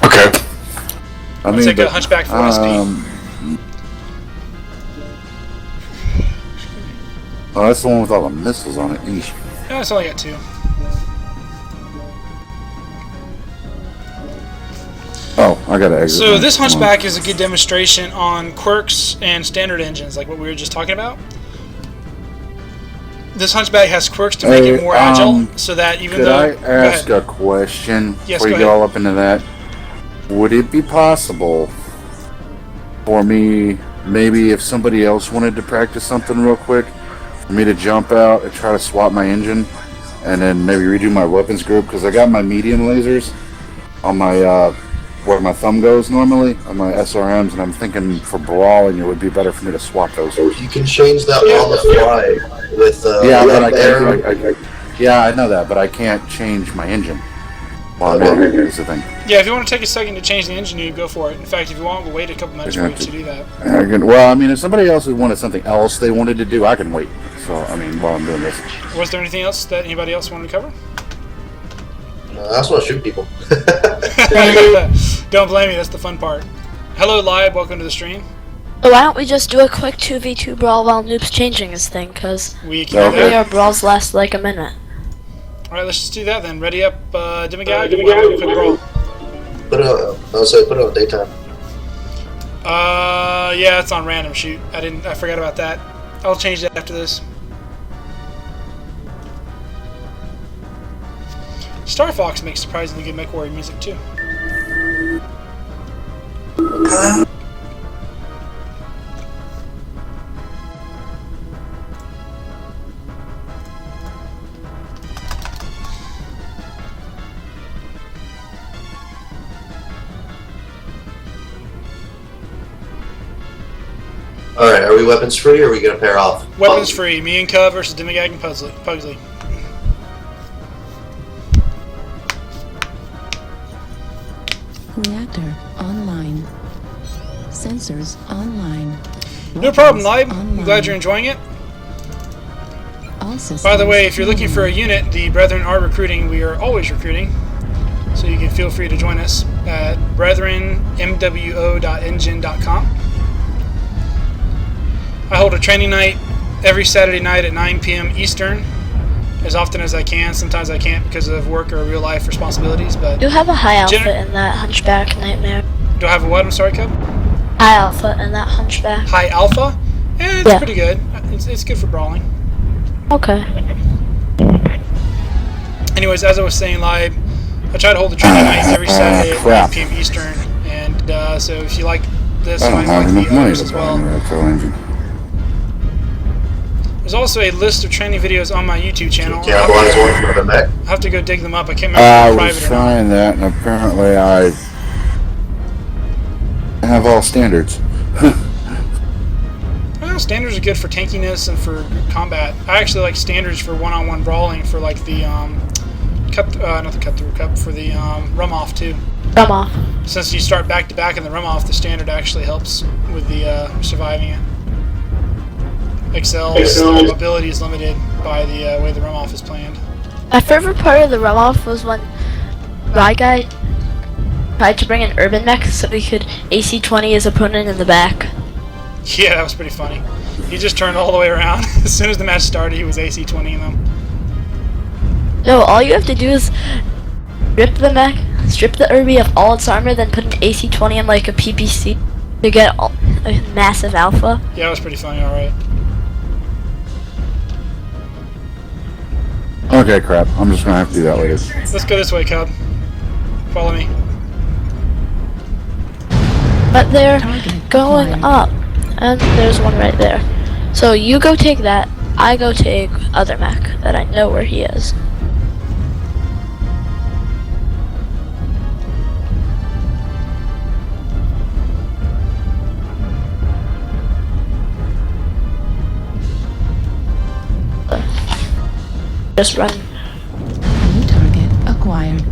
Okay. I take a hunchback for SP. Oh, that's the one with all the missiles on it. Eesh. Yeah, it's only got 2. Oh, I gotta exit. So this hunchback is a good demonstration on quirks and standard engines, like what we were just talking about. This hunchback has quirks to make it more agile, so that even Could though... I ask a question Yes, before you go get ahead. all up into that? Would it be possible for me, maybe if somebody else wanted to practice something real quick, for me to jump out and try to swap my engine, and then maybe redo my weapons group? Because I got my medium lasers on my where my thumb goes normally on my SRMs, and I'm thinking for brawling it would be better for me to swap those. You can change that on the fly with Yeah, but left arrow. yeah, I know that, but I can't change my engine. Well, maybe is the thing. Yeah, if you want to take a second to change the engine, you go for it. In fact, if you want, we'll wait a couple minutes for you to do that. Well, I mean, if somebody else had wanted something else they wanted to do, I can wait. So, I mean, while I'm doing this. Was there anything else that anybody else wanted to cover? I just want to shoot people. Don't blame me, that's the fun part. Hello, Live, welcome to the stream. Why don't we just do a quick 2v2 brawl while Noob's changing his thing, because We can do Okay. really that. our brawls last like a minute. Alright, let's just do that then. Ready up, Demigag? We'll have a quick brawl. Put it on daytime. Yeah, it's on random shoot. I forgot about that. I'll change that after this. Star Fox makes surprisingly good MechWarrior music too. Alright, are we weapons free or are we going to pair off? Weapons free. Me and Cub versus Demigag and Pugsley. Reactor online. Sensors online. No problem, Live. Weapons I'm glad you're enjoying it. All systems By the way, if you're looking for a online. unit, the Brethren are recruiting. We are always recruiting. So you can feel free to join us at brethrenmwo.engine.com. I hold a training night every Saturday night at 9 p.m. Eastern, as often as I can. Sometimes I can't because of work or real life responsibilities, but You have a high alpha Gen- in that hunchback nightmare. do I have a what? I'm sorry, Cub? High alpha in that hunchback. High Alpha? It's Yeah. pretty good. It's good for brawling. Okay. Anyways, as I was saying, Live, I try to hold the training nights every Saturday at 9 crap. p.m. Eastern, and so if you like this, I you don't might have like enough the money others to as buy well. an electro engine. There's also a list of training videos on my YouTube channel. Cannibalize one for the mech. I'll have to go dig them up. I can't I remember if was they're private or not. trying that, and apparently I have all standards. Well, standards are good for tankiness and for combat. I actually like standards for one-on-one brawling for like the not the cut-through cup, for the rum-off too. Come off. Since you start back-to-back in the rum-off, the standard actually helps with the surviving it. Excel's ability is limited by the way the rum-off is planned. My favorite part of the run-off was when my guy tried to bring an urban mech so he could AC-20 his opponent in the back. Yeah, that was pretty funny. He just turned all the way around. As soon as the match started, he was AC 20 them. No, all you have to do is strip the mech, strip the Irby of all its armor, then put an AC 20 on like a PPC to get a massive alpha. Yeah, that was pretty funny, alright. Okay, crap. I'm just gonna have to do that later. Let's go this way, Cub. Follow me. But they're going up, and there's one right there. So you go take that, I go take other mech that I know where he is. Just run. New target acquired.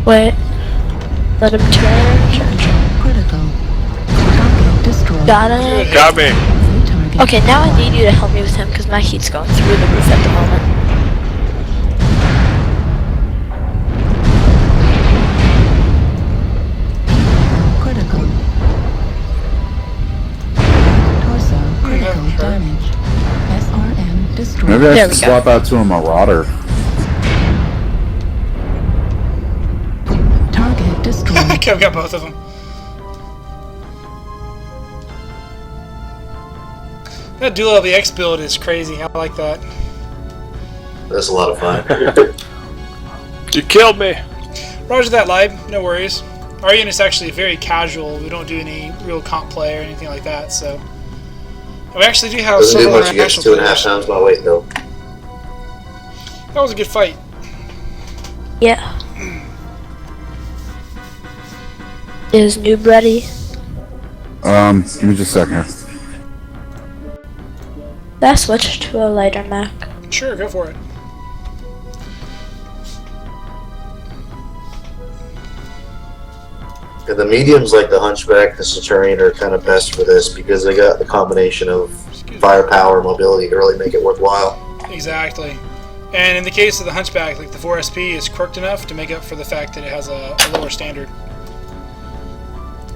Wait. Let him turn. Critical. Target destroyed. Got it. Got me. New target Okay, now I need you to help me with him because my heat's going through the roof at the moment. critical. Torso critical damage. SRM destroyed. Maybe I There should we go. swap out to a Marauder. Target destroyed. I've got both of them. That Duel LBX build is crazy. I like that. That's a lot of fun. You killed me. Roger that, Lib. No worries. Our unit is actually very casual. We don't do any real comp play or anything like that, so... We actually do have Doesn't do several much against international 2.5 players. times my weight, though. That was a good fight. Yeah. Is Noob ready? Give me just a second here. Let's switch to a lighter mech. Sure, go for it. And the mediums like the Hunchback, the Centurion are kind of best for this because they got the combination of firepower and mobility to really make it worthwhile. Exactly. And in the case of the Hunchback, like the 4SP is quirked enough to make up for the fact that it has a lower standard.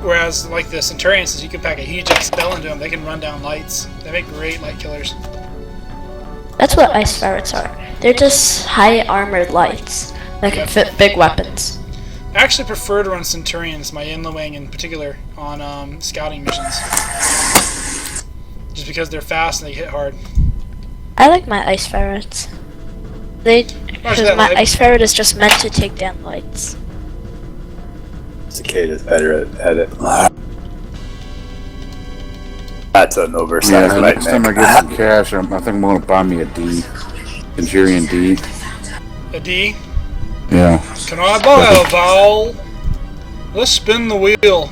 Whereas, like the Centurion, since you can pack a huge spell into them, they can run down lights. They make great light killers. That's what ice ferrets are. They're just high armored lights that can fit big weapons. I actually prefer to run Centurions, my Inlowing in particular, on scouting missions. Just because they're fast and they hit hard. I like my ice ferrets. Because that, my Lib. ice ferret is just meant to take down lights. Cicada's better at it. That's an oversized Yeah, light next time I mech. get some cash, I think I'm gonna buy me a D. Centurion D. A D? Yeah. Can I buy a vowel? Let's spin the wheel.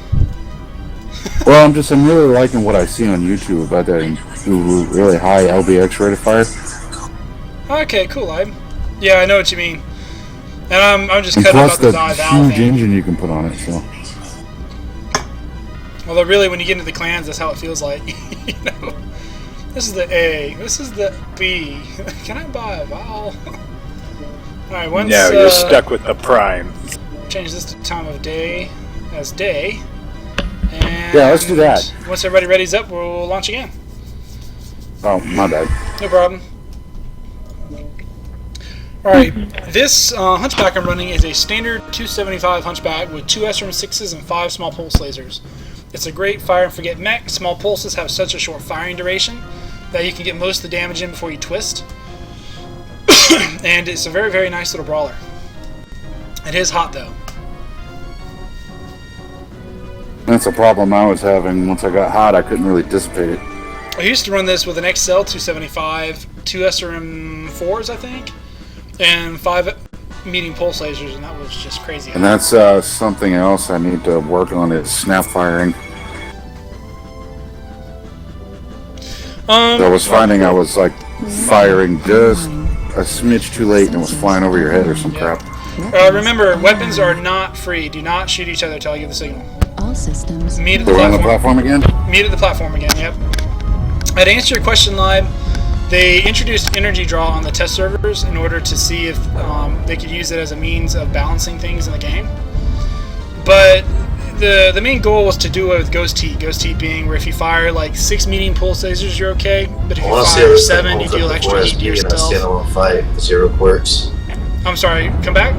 Well, I'm really liking what I see on YouTube about that really high LBX rate of fire. Okay, cool, Lib. Yeah, I know what you mean. And I'm just And cutting plus about the the die valve huge thing. engine you can put on it, so. Although really, when you get into the clans, that's how it feels like. You know, this is the A. This is the B. Can I buy a vowel? All right, once No, you're stuck with the prime. change this to time of day as day. And Yeah, let's do that. Once everybody ready's up, we'll launch again. Oh, my bad. No problem. Alright, this Hunchback I'm running is a standard 275 Hunchback with 2 SRM6s and 5 small pulse lasers. It's a great fire and forget mech. Small pulses have such a short firing duration that you can get most of the damage in before you twist. And it's a very, very nice little brawler. It is hot though. That's a problem I was having. Once I got hot, I couldn't really dissipate it. I used to run this with an XL 275, 2 SRM4s I think, and 5 medium pulse lasers, and that was just crazy. And that's something else I need to work on is snap firing. I was finding I was like firing just a smidge too late and it was flying over your head or some crap. Remember, weapons are not free. Do not shoot each other until I give the signal. All systems. Meet at the We're on the platform. platform again? Meet at the platform again, yep. To answer your question, Live, they introduced energy draw on the test servers in order to see if they could use it as a means of balancing things in the game. But the main goal was to do it with Ghost Heat. Ghost Heat being where if you fire like 6 medium pulse lasers, you're okay. But if you fire 7, you deal extra heat to yourself. Standalone fight with 0 quirks. I'm sorry, come back?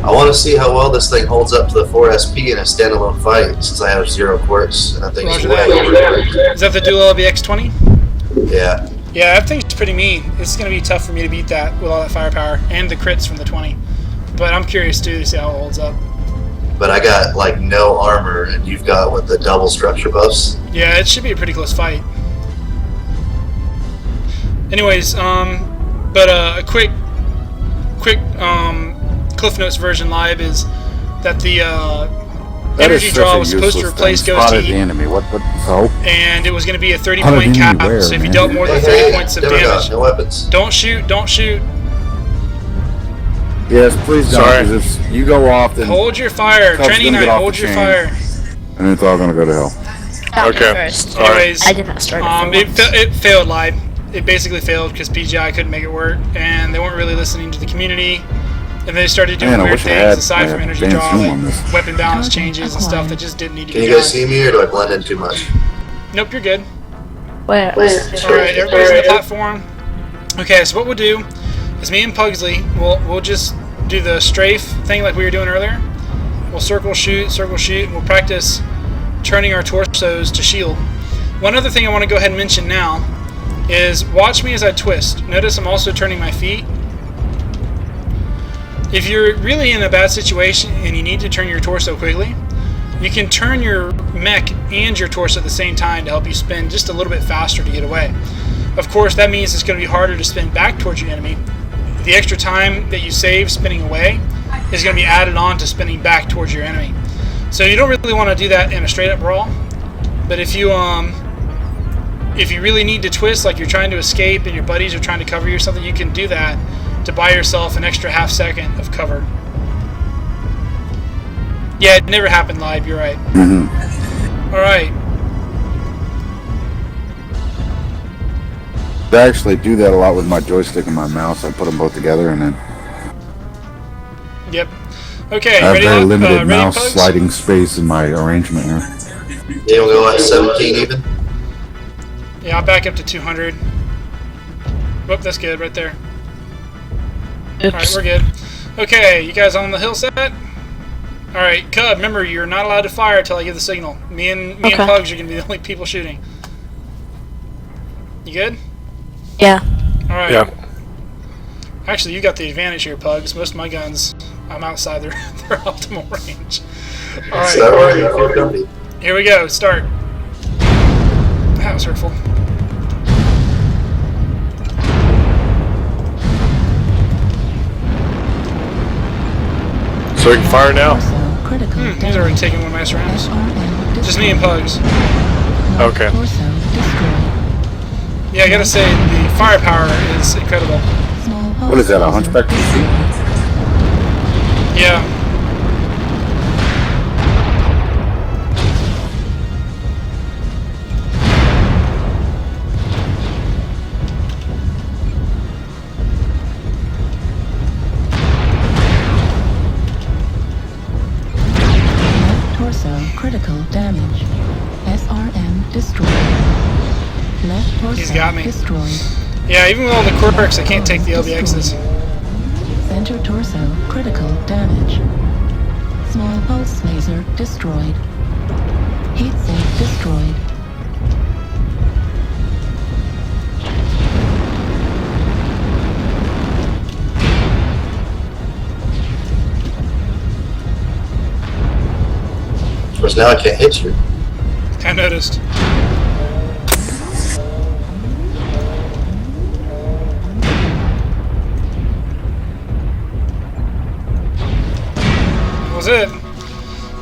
I want to see how well this thing holds up to the 4SP in a standalone fight, since I have 0 quirks, and I think Roger it's way that. Is that the dual LBX-20? Yeah. Yeah, that thing's pretty mean. It's going to be tough for me to beat that with all that firepower and the crits from the 20. But I'm curious too to see how it holds up. But I got like no armor, and you've got what, the double structure buffs? Yeah, it should be a pretty close fight. Anyways, a quick Cliff Notes version, Live, is that the energy draw was supposed to replace Ghost Heat. Enemy. What so? And it was going to be a 30-point cap, so if you dealt more than 30 points of damage... No weapons. Don't shoot, don't shoot. Yes, please don't. Sorry. If you go off, then Hold your fire. Cub's Training gonna night, get off hold the your chain. fire. and it's all gonna go to hell. Okay. First. Anyways, I did not start it failed live. It basically failed because PGI couldn't make it work, and they weren't really listening to the community. And they started doing Man, I weird wish I things had aside from energy advanced draw, zoom on like this. weapon balance changes and stuff that just didn't need to Can be you done. guys see me, or do I blend in too much? Nope, you're good. Where? Alright, everybody's on the platform. Okay, so what we'll do is me and Pugsley, we'll just do the strafe thing like we were doing earlier. We'll circle shoot, and we'll practice turning our torsos to shield. One other thing I want to go ahead and mention now is watch me as I twist. Notice I'm also turning my feet. If you're really in a bad situation and you need to turn your torso quickly, you can turn your mech and your torso at the same time to help you spin just a little bit faster to get away. Of course, that means it's going to be harder to spin back towards your enemy. The extra time that you save spinning away is going to be added on to spinning back towards your enemy. So you don't really want to do that in a straight up brawl. But if you really need to twist, like you're trying to escape and your buddies are trying to cover you or something, you can do that to buy yourself an extra half second of cover. Yeah, it never happened live, you're right. Alright. I actually do that a lot with my joystick and my mouse. I put them both together and then Yep. Okay, I have ready, very limited ready, mouse Pugs? sliding space in my arrangement here. You'll go at 17 even? Yeah, I'll back up to 200. Whoop, that's good right there. Alright, we're good. Okay, you guys on the hill set? Alright, Cub, remember you're not allowed to fire until I give the signal. Me and Pugs are gonna be the only people shooting. You good? Yeah. Alright. Yeah. Actually, you got the advantage here, Pugs. Most of my guns, I'm outside their optimal range. Alright. Is that right? You feel comfy? Here we go, start. That was hurtful. So we can fire now? Torso critical He's already taken one of my rounds. SRM Just me and Pugs. Okay. Torso destroyed. Yeah, I gotta say, the firepower is incredible. Small What is that, a hunchback PC? Yeah. Left torso critical damage. SRM destroyed. Left torso He's got me. destroyed. Yeah, even with all the quirks, I can't take the LBXs. Center torso critical damage. Small pulse laser destroyed. Heat sink destroyed. Of course, now I can't hit you. I noticed. That was it.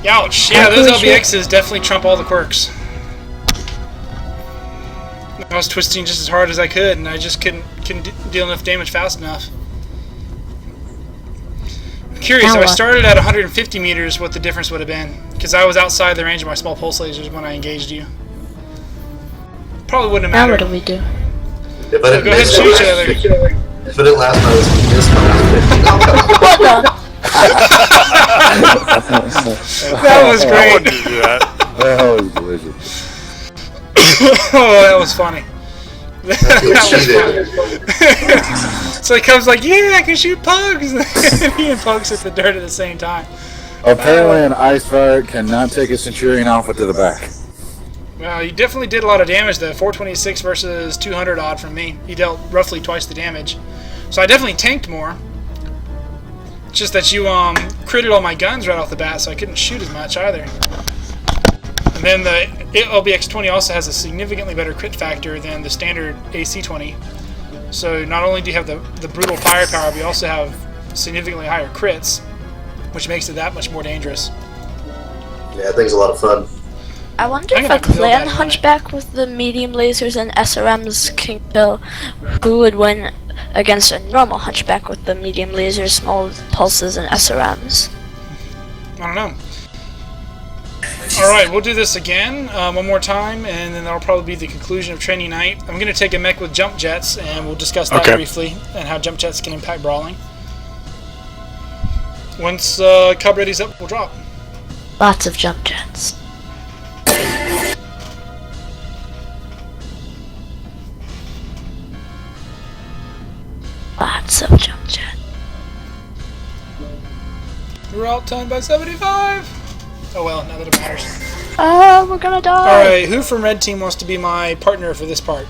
Ouch. Yeah, those LBXs definitely trump all the quirks. I was twisting just as hard as I could, and I just couldn't deal enough damage fast enough. I'm curious, if I started at 150 meters, what the difference would have been. Because I was outside the range of my small pulse lasers when I engaged you. Probably wouldn't Now have what mattered. do we do? If I didn't Go ahead and miss shoot each it, other. if I didn't last time, I was going to miss my That was I great. wanted to do that. That was delicious. Oh, that was funny. cheated. So he comes like, yeah, I can shoot pugs. And he and Pugs hit the dirt at the same time. Apparently, an ice fire cannot take a Centurion Alpha to the back. Well, you definitely did a lot of damage though. 426 versus 200 odd from me. You dealt roughly twice the damage. So I definitely tanked more. It's just that you critted all my guns right off the bat, so I couldn't shoot as much either. And then the LBX-20 also has a significantly better crit factor than the standard AC-20. So not only do you have the brutal firepower, but you also have significantly higher crits, which makes it that much more dangerous. Yeah, that thing's a lot of fun. I wonder I'm if gonna a have to build clan that Hunchback with the medium lasers and SRMs can kill, who would win against a normal Hunchback with the medium lasers, small pulses, and SRMs? I don't know. Alright, we'll do this again one more time, and then that'll probably be the conclusion of training night. I'm going to take a mech with jump jets, and we'll discuss that Okay. briefly, and how jump jets can impact brawling. Once Cub Ready's up, we'll drop. Lots of jump jets. Lots of jump jets. We're outtimed by 75! Oh well, not that it matters. Oh, we're gonna die! Alright, who from red team wants to be my partner for this part?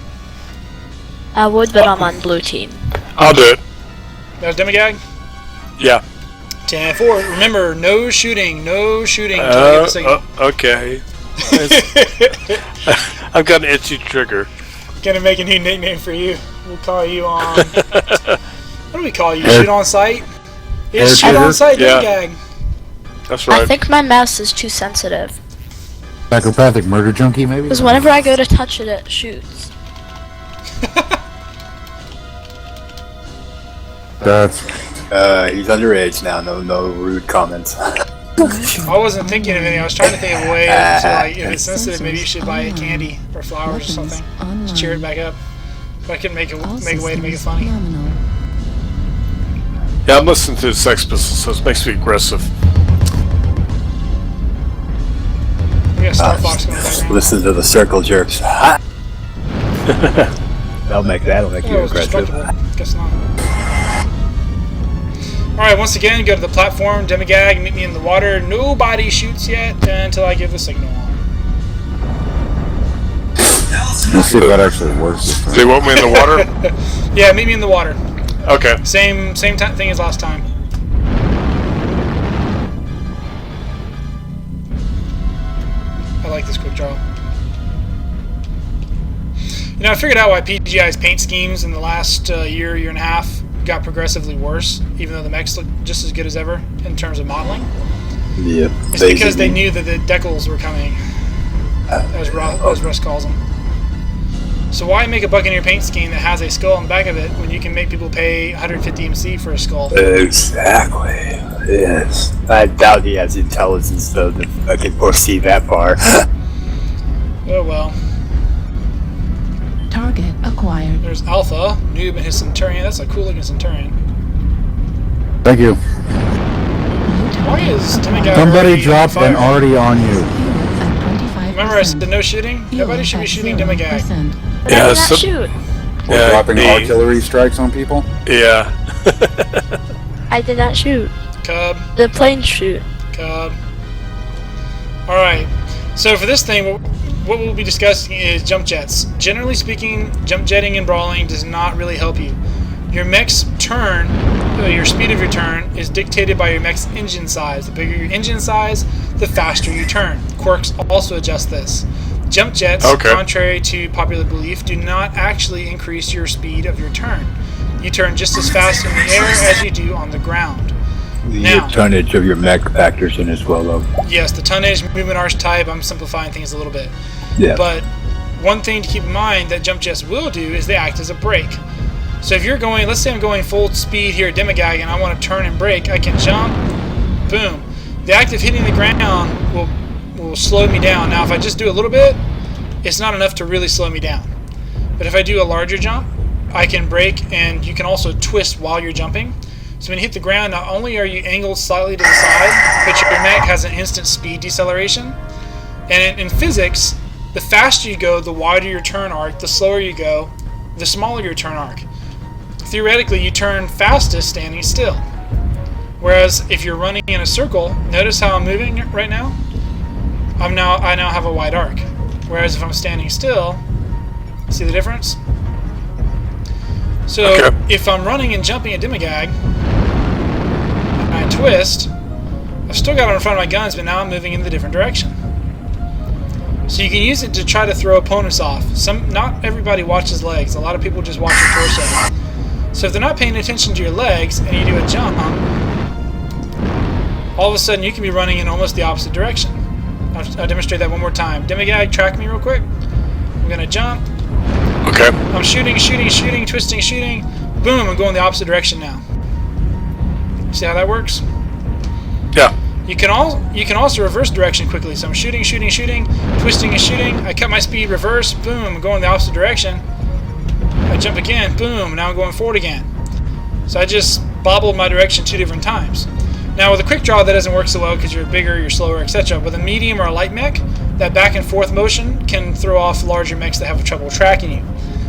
I would, but I'm on blue team. I'll do it. That was Demigag? Yeah. 10-4. Remember, no shooting, no shooting until I give the signal. Okay. I've got an itchy trigger. Gonna make a new nickname for you. We'll call you on... what do we call you? Shoot on sight? It's shoot on sight, Yeah. Demigag. That's I right. think my mouse is too sensitive. Psychopathic murder junkie, maybe? Because whenever I go to touch it, it shoots. That's He's underage now. No rude comments. I wasn't thinking of anything. I was trying to think of a way to, like, if it's sensitive, maybe you should buy a candy or flowers or something. Just cheer it back up. But I couldn't make a way to make it funny. Yeah, I'm listening to the Sex Pistols, so it makes me aggressive. We got Star Fox going back. Listen to the circle jerks. That'll make you Oh, it's aggressive. destructible. Guess not. Alright, once again, go to the platform, Demigag, meet me in the water. Nobody shoots yet until I give the signal. Let's see if that actually works this time. Do you want me in the water? Yeah, meet me in the water. Okay. Same thing as last time. I like this quick draw. You know, I figured out why PGI's paint schemes in the last year and a half got progressively worse, even though the mechs look just as good as ever in terms of modeling. Yeah. It's because they knew that the decals were coming, as Russ calls them. So why make a Buccaneer paint scheme that has a skull on the back of it when you can make people pay 150 MC for a skull? Exactly. Yes. I doubt he has intelligence though to fucking foresee that far. Oh well. Target acquired. There's Alpha, Noob and his Centurion. That's a cool looking Centurion. Thank you. Why is Demigag Somebody already dropped on an fire? already on you. Remember I said no shooting? Nobody should be shooting Demigag. But Yeah, I did not so- shoot. We're Yeah, dropping the- artillery strikes on people. Yeah. I did not shoot. Cub, The plane shoot. Cub. Alright, so for this thing, what we'll be discussing is jump jets. Generally speaking, jump jetting and brawling does not really help you. Your mech's turn, your speed of your turn, is dictated by your mech's engine size. The bigger your engine size, the faster you turn. Quirks also adjust this. Jump jets, Okay. contrary to popular belief, do not actually increase your speed of your turn. You turn just as fast in the air as you do on the ground. Your Now- tonnage of your mech factors in as well though. Yes, the tonnage, movement arch type, I'm simplifying things a little bit. Yeah. But one thing to keep in mind that jump jets will do is they act as a brake. So if you're going, let's say I'm going full speed here at Demigag and I want to turn and brake, I can jump, boom. The act of hitting the ground will slow me down. Now if I just do a little bit, it's not enough to really slow me down. But if I do a larger jump, I can brake, and you can also twist while you're jumping. So when you hit the ground, not only are you angled slightly to the side, but your mech has an instant speed deceleration. And in physics, the faster you go, the wider your turn arc. The slower you go, the smaller your turn arc. Theoretically, you turn fastest standing still. Whereas if you're running in a circle, notice how I'm moving right now? I now have a wide arc. Whereas if I'm standing still, see the difference? So if I'm running and jumping a demigag, and I twist, I've still got it in front of my guns, but now I'm moving in the different direction. So you can use it to try to throw opponents off. Not everybody watches legs. A lot of people just watch your torso. So if they're not paying attention to your legs and you do a jump, all of a sudden you can be running in almost the opposite direction. I'll demonstrate that one more time. Demigag, track me real quick. I'm going to jump. Okay. I'm shooting, twisting, shooting. Boom, I'm going the opposite direction now. See how that works? Yeah. You can also reverse direction quickly. So I'm shooting, twisting and shooting. I cut my speed reverse. Boom, I'm going the opposite direction. I jump again. Boom, now I'm going forward again. So I just bobbled my direction 2 different times. Now with a quick draw, that doesn't work so well because you're bigger, you're slower, etc. With a medium or a light mech, that back and forth motion can throw off larger mechs that have trouble tracking you.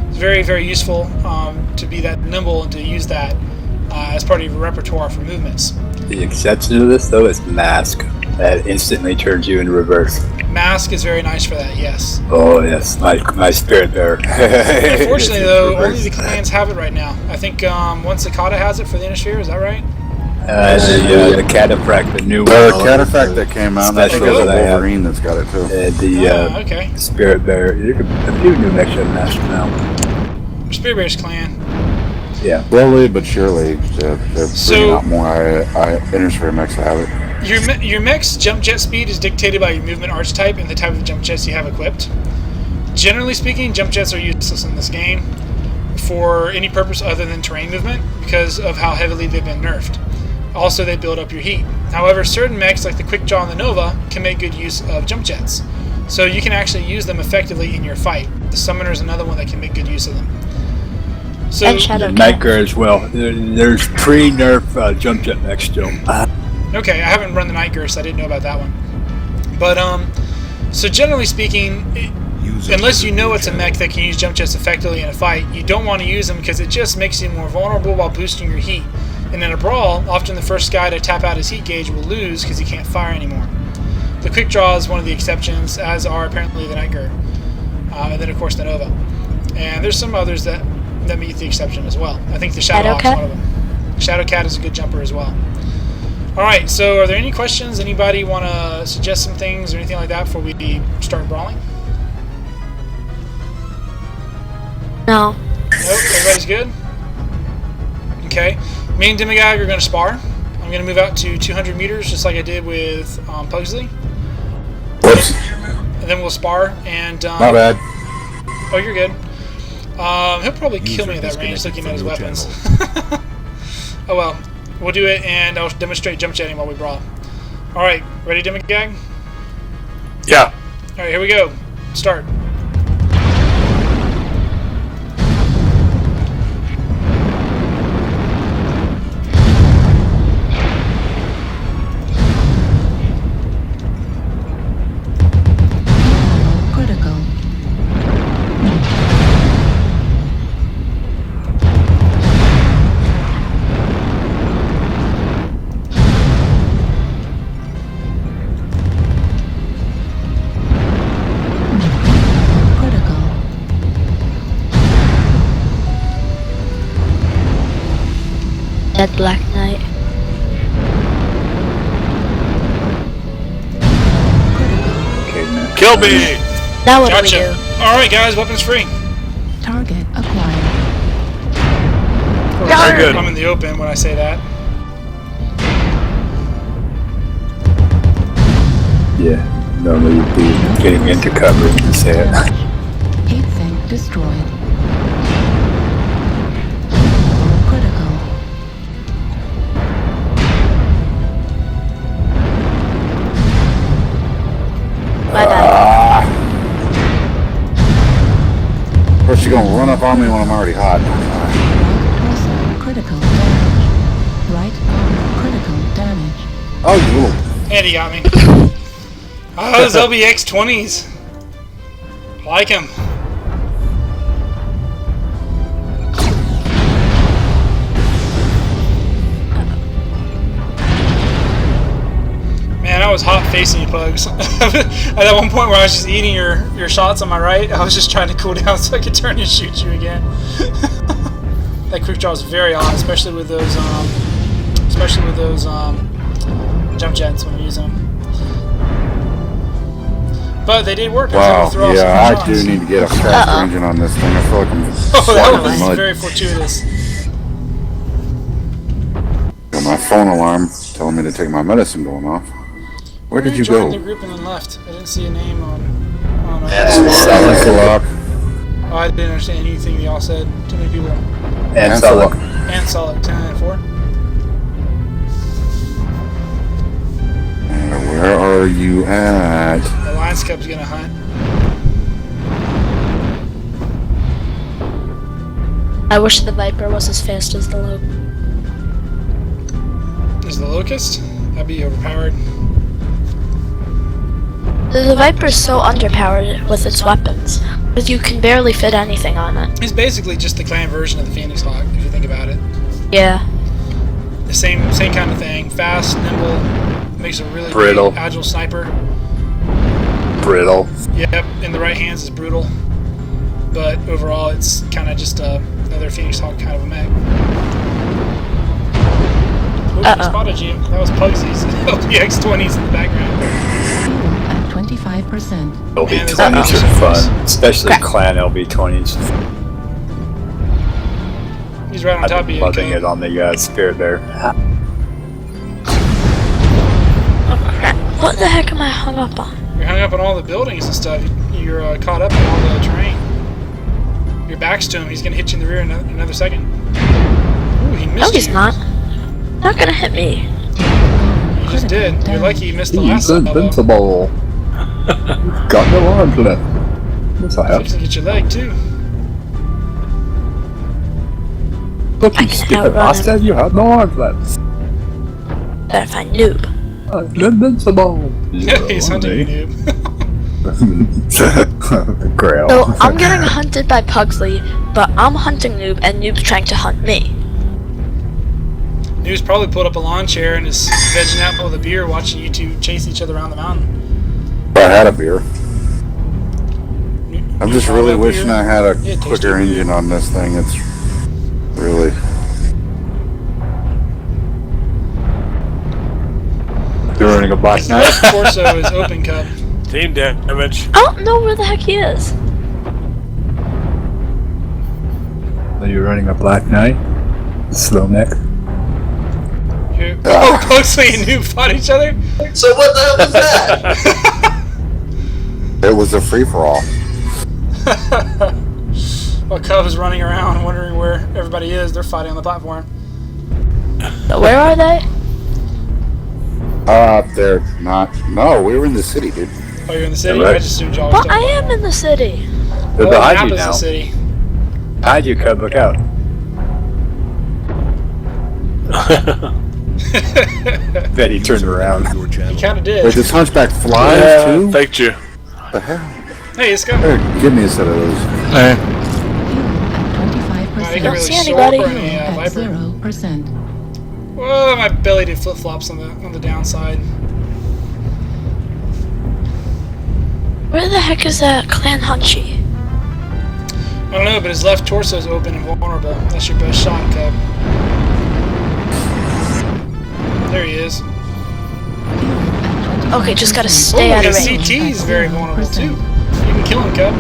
It's very, very useful to be that nimble and to use that as part of your repertoire for movements. The exception to this, though, is Mask. That instantly turns you into reverse. Mask is very nice for that, yes. Oh, yes. My spirit bearer. Unfortunately, though, only the clans have it right now. I think one Cicada has it for the Innisphere, is that right? The Cataphract, the new one. The Cataphract that came out, I think Special it's a that I have. Wolverine that's got it too. Okay. Spirit Bearer. A few new mechs have Mask now. Spirit Bear's clan. Yeah. Slowly but surely, they're So- bringing out more Innisphere mechs to have it. Your mech's jump jet speed is dictated by your movement arch type and the type of jump jets you have equipped. Generally speaking, jump jets are useless in this game for any purpose other than terrain movement because of how heavily they've been nerfed. Also, they build up your heat. However, certain mechs like the Quickjaw and the Nova can make good use of jump jets. So you can actually use them effectively in your fight. The Summoner is another one that can make good use of them. So, And Shadow The Cat. Nightmare as well. There's pre-nerf jump jet mechs still. okay, I haven't run the Night Gurst, so I didn't know about that one. But, so generally speaking, unless you know it's a mech that can use jump jets effectively in a fight, you don't want to use them because it just makes you more vulnerable while boosting your heat. And in a brawl, often the first guy to tap out his heat gauge will lose because he can't fire anymore. The Quick Draw is one of the exceptions, as are apparently the Night Gurst. And then, of course, the Nova. And there's some others that meet the exception as well. I think the Shadowhawk's Shadowcat? one of them. Shadowcat is a good jumper as well. Alright, so are there any questions? Anybody want to suggest some things or anything like that before we start brawling? No. Nope, everybody's good? Okay. Me and Demigag are going to spar. I'm going to move out to 200 meters just like I did with Pugsley. Whoops. And then we'll spar. And My bad. Oh, you're good. He'll probably kill me at that range looking at his weapons. Oh well. We'll do it and I'll demonstrate jump jetting while we brawl. Alright, ready, Demigag? Yeah. Alright, here we go. Start. Critical. Critical. Dead Black Knight. Okay, man. Kill me! Now what Gotcha. do we do? Alright guys, weapons free. Target acquired. Very good. I'm in the open when I say that. Yeah. Normally you'd be getting into cover and say it. Heat sink destroyed. Critical. My bad. For She's gonna run up on me when I'm already hot. Right torso critical damage. Right arm critical damage. Oh, you little. And he got me. Oh, those LBX 20s. I like him. Man, I was hot facing you, Pugs. At that one point where I was just eating your shots on my right, I was just trying to cool down so I could turn and shoot you again. That quick draw was very hot, especially with those jump jets when you use them. But they did work. Wow, yeah, I shots. do need to get a faster engine on this thing. I feel like I'm Oh, that sliding was in mud. very fortuitous. Got my phone alarm telling me to take my medicine going off. Where did you joined go? the group and then left. I didn't see a name on Silence the lock. Oh, I didn't understand anything y'all said. Too many people. And so And solid 10 and 4. Where are you at? The Lions Cub's gonna hunt. I wish the Viper was as fast as the Lope. Is the Locust? That'd be overpowered. The Viper is so underpowered with its weapons, because you can barely fit anything on it. It's basically just the clan version of the Phoenix Hawk, if you think about it. Yeah. The same kind of thing. Fast, nimble, makes a really Brittle. great agile sniper. brittle. Yep, in the right hands is brutal. But overall, it's kind of just another Phoenix Hawk kind of a mech. Ooh, I spotted you. That was Pugsy's LPX 20s in the background. Fuel at 25%. LB20s are fun, especially clan LB20s. He's right on I've top of been you. loving it on the Spirit Bear. What the heck am I hung up on? You're hung up on all the buildings and stuff. You're caught up in all the terrain. Your back's to him. He's gonna hit you in the rear in another second. Ooh, he missed No, he's you. not. Not gonna hit me. You just did. You're lucky you missed the last He's salvo. invincible. Got no arms left. Yes, I Fix to get your leg too. Look, I you can stupid outrun bastard, you have no arms left. Better find noob. I'm invincible. He's hunting you, noob. Grail. So I'm getting hunted by Pugsley, but I'm hunting Noob, and Noob's trying to hunt me. Noob's probably pulled up a lawn chair and is vegging out with a beer, watching you two chase each other around the mountain. I had a beer. I'm just You really have wishing beer? I had a Yeah, it tastes quicker good. engine on this thing. It's really... You're running a Black His Knight? left torso is open cup. Team damage. I don't know where the heck he is. Are you running a Black Knight? Slow neck? Who? Oh, Pugsley and Noob fought each other? So what the hell was that? It was a free-for-all. While Cub is running around wondering where everybody is, they're fighting on the platform. So where are they? They're not... No, we were in the city, dude. Oh, you're in the city? Yeah, right. I just assumed y'all Well, were I am in the city. They're the behind map you is the now. city. Behind you, Cub, look out. Bet he turned around. He kind of did. Wait, this Hunchback flies, Yeah. too? Thanked you. The hell? Hey, let's go. Here, give me a set of those. Fuel at 25%. Wow, you can Don't really see soar anybody. for Fuel any at Viper. 0%. Whoa, my belly did flip flops on the downside. Where the heck is that Clan Hunchy? I don't know, but his left torso is open and vulnerable. That's your best shot, Cub. There he is. Okay, just gotta stay Oh, out of his range. CT is very vulnerable too. You can kill him, Cub.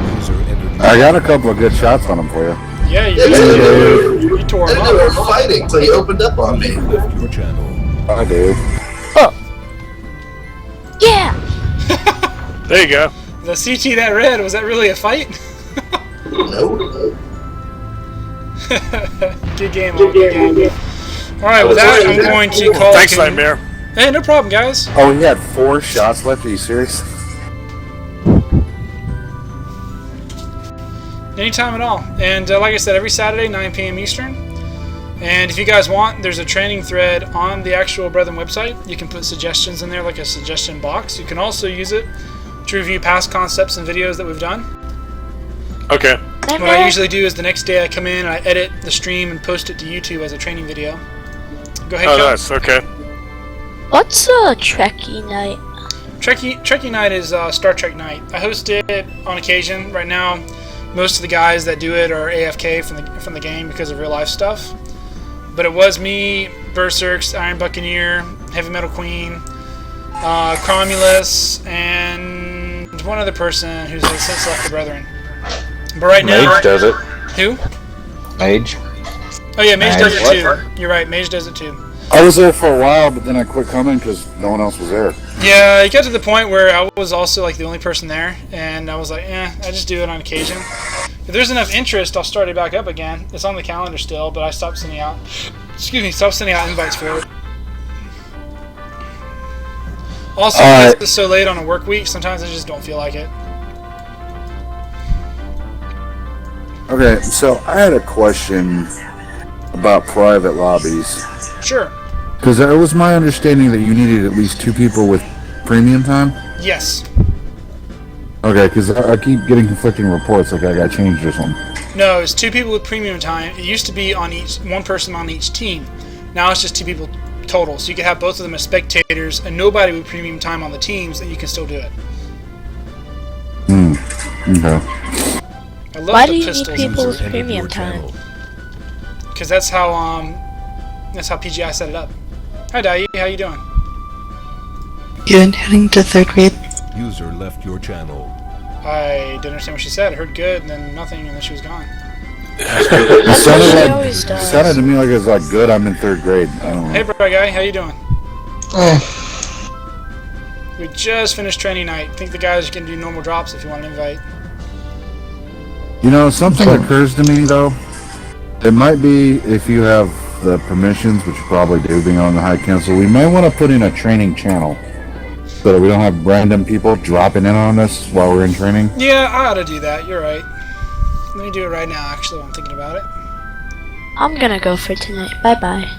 I got a couple of good shots on him for you. Yeah, you Yeah, did. You tore I him didn't know we up. were fighting until you opened up on me. I do. Yeah! There you go. The CT that red, was that really a fight? No. Good game, all good game. Alright, with that, I'm going to call Thanks, it. Nightmare. Hey, no problem, guys. Oh, he had 4 shots left? Are you serious? Anytime at all. And like I said, every Saturday, 9 p.m. Eastern. And if you guys want, there's a training thread on the actual Brethren website. You can put suggestions in there, like a suggestion box. You can also use it to review past concepts and videos that we've done. Okay. What I usually do is the next day I come in and I edit the stream and post it to YouTube as a training video. Go ahead, Oh, Kel. nice. Okay. What's a Trekkie night? Trekkie night is Star Trek night. I host it on occasion. Right now, most of the guys that do it are AFK from the game because of real life stuff. But it was me, Berserks, Iron Buccaneer, Heavy Metal Queen, Cromulus, and one other person who's since left the Brethren. But right now, Mage does it. Who? Mage. Oh yeah, Mage does it What? too. You're right, Mage does it too. I was there for a while, but then I quit coming because no one else was there. Yeah, it got to the point where I was also like the only person there, and I was like, I just do it on occasion. If there's enough interest, I'll start it back up again. It's on the calendar still, but I stopped sending out. Stopped sending out invites for it. Also, because it's so late on a work week, sometimes I just don't feel like it. Okay, so I had a question about private lobbies. Sure. Because it was my understanding that you needed at least 2 people with premium time? Yes. Okay, because I keep getting conflicting reports like I got changed or something. No, it's 2 people with premium time. It used to be on one person on each team. Now it's just 2 people total. So you could have both of them as spectators and nobody with premium time on the teams, and you can still do it. Okay. I love Why the do you need pistols. people with premium time? Because that's how PGI set it up. Hi, Dai. How you doing? Good, heading to 3rd grade. User left your channel. I didn't understand what she said. I heard good, and then nothing, and then she was gone. It That's what she sounded, always does. sounded to me like it was like good, I'm in 3rd grade. I don't know. Hey, bro guy. How you doing? We just finished training night. I think the guys can do normal drops if you want an invite. You know, something occurs to me though. It might be if you have the permissions, which you probably do being on the High Council, we might want to put in a training channel so that we don't have random people dropping in on us while we're in training. Yeah, I ought to do that. You're right. Let me do it right now, actually, while I'm thinking about it. I'm gonna go for tonight. Bye bye.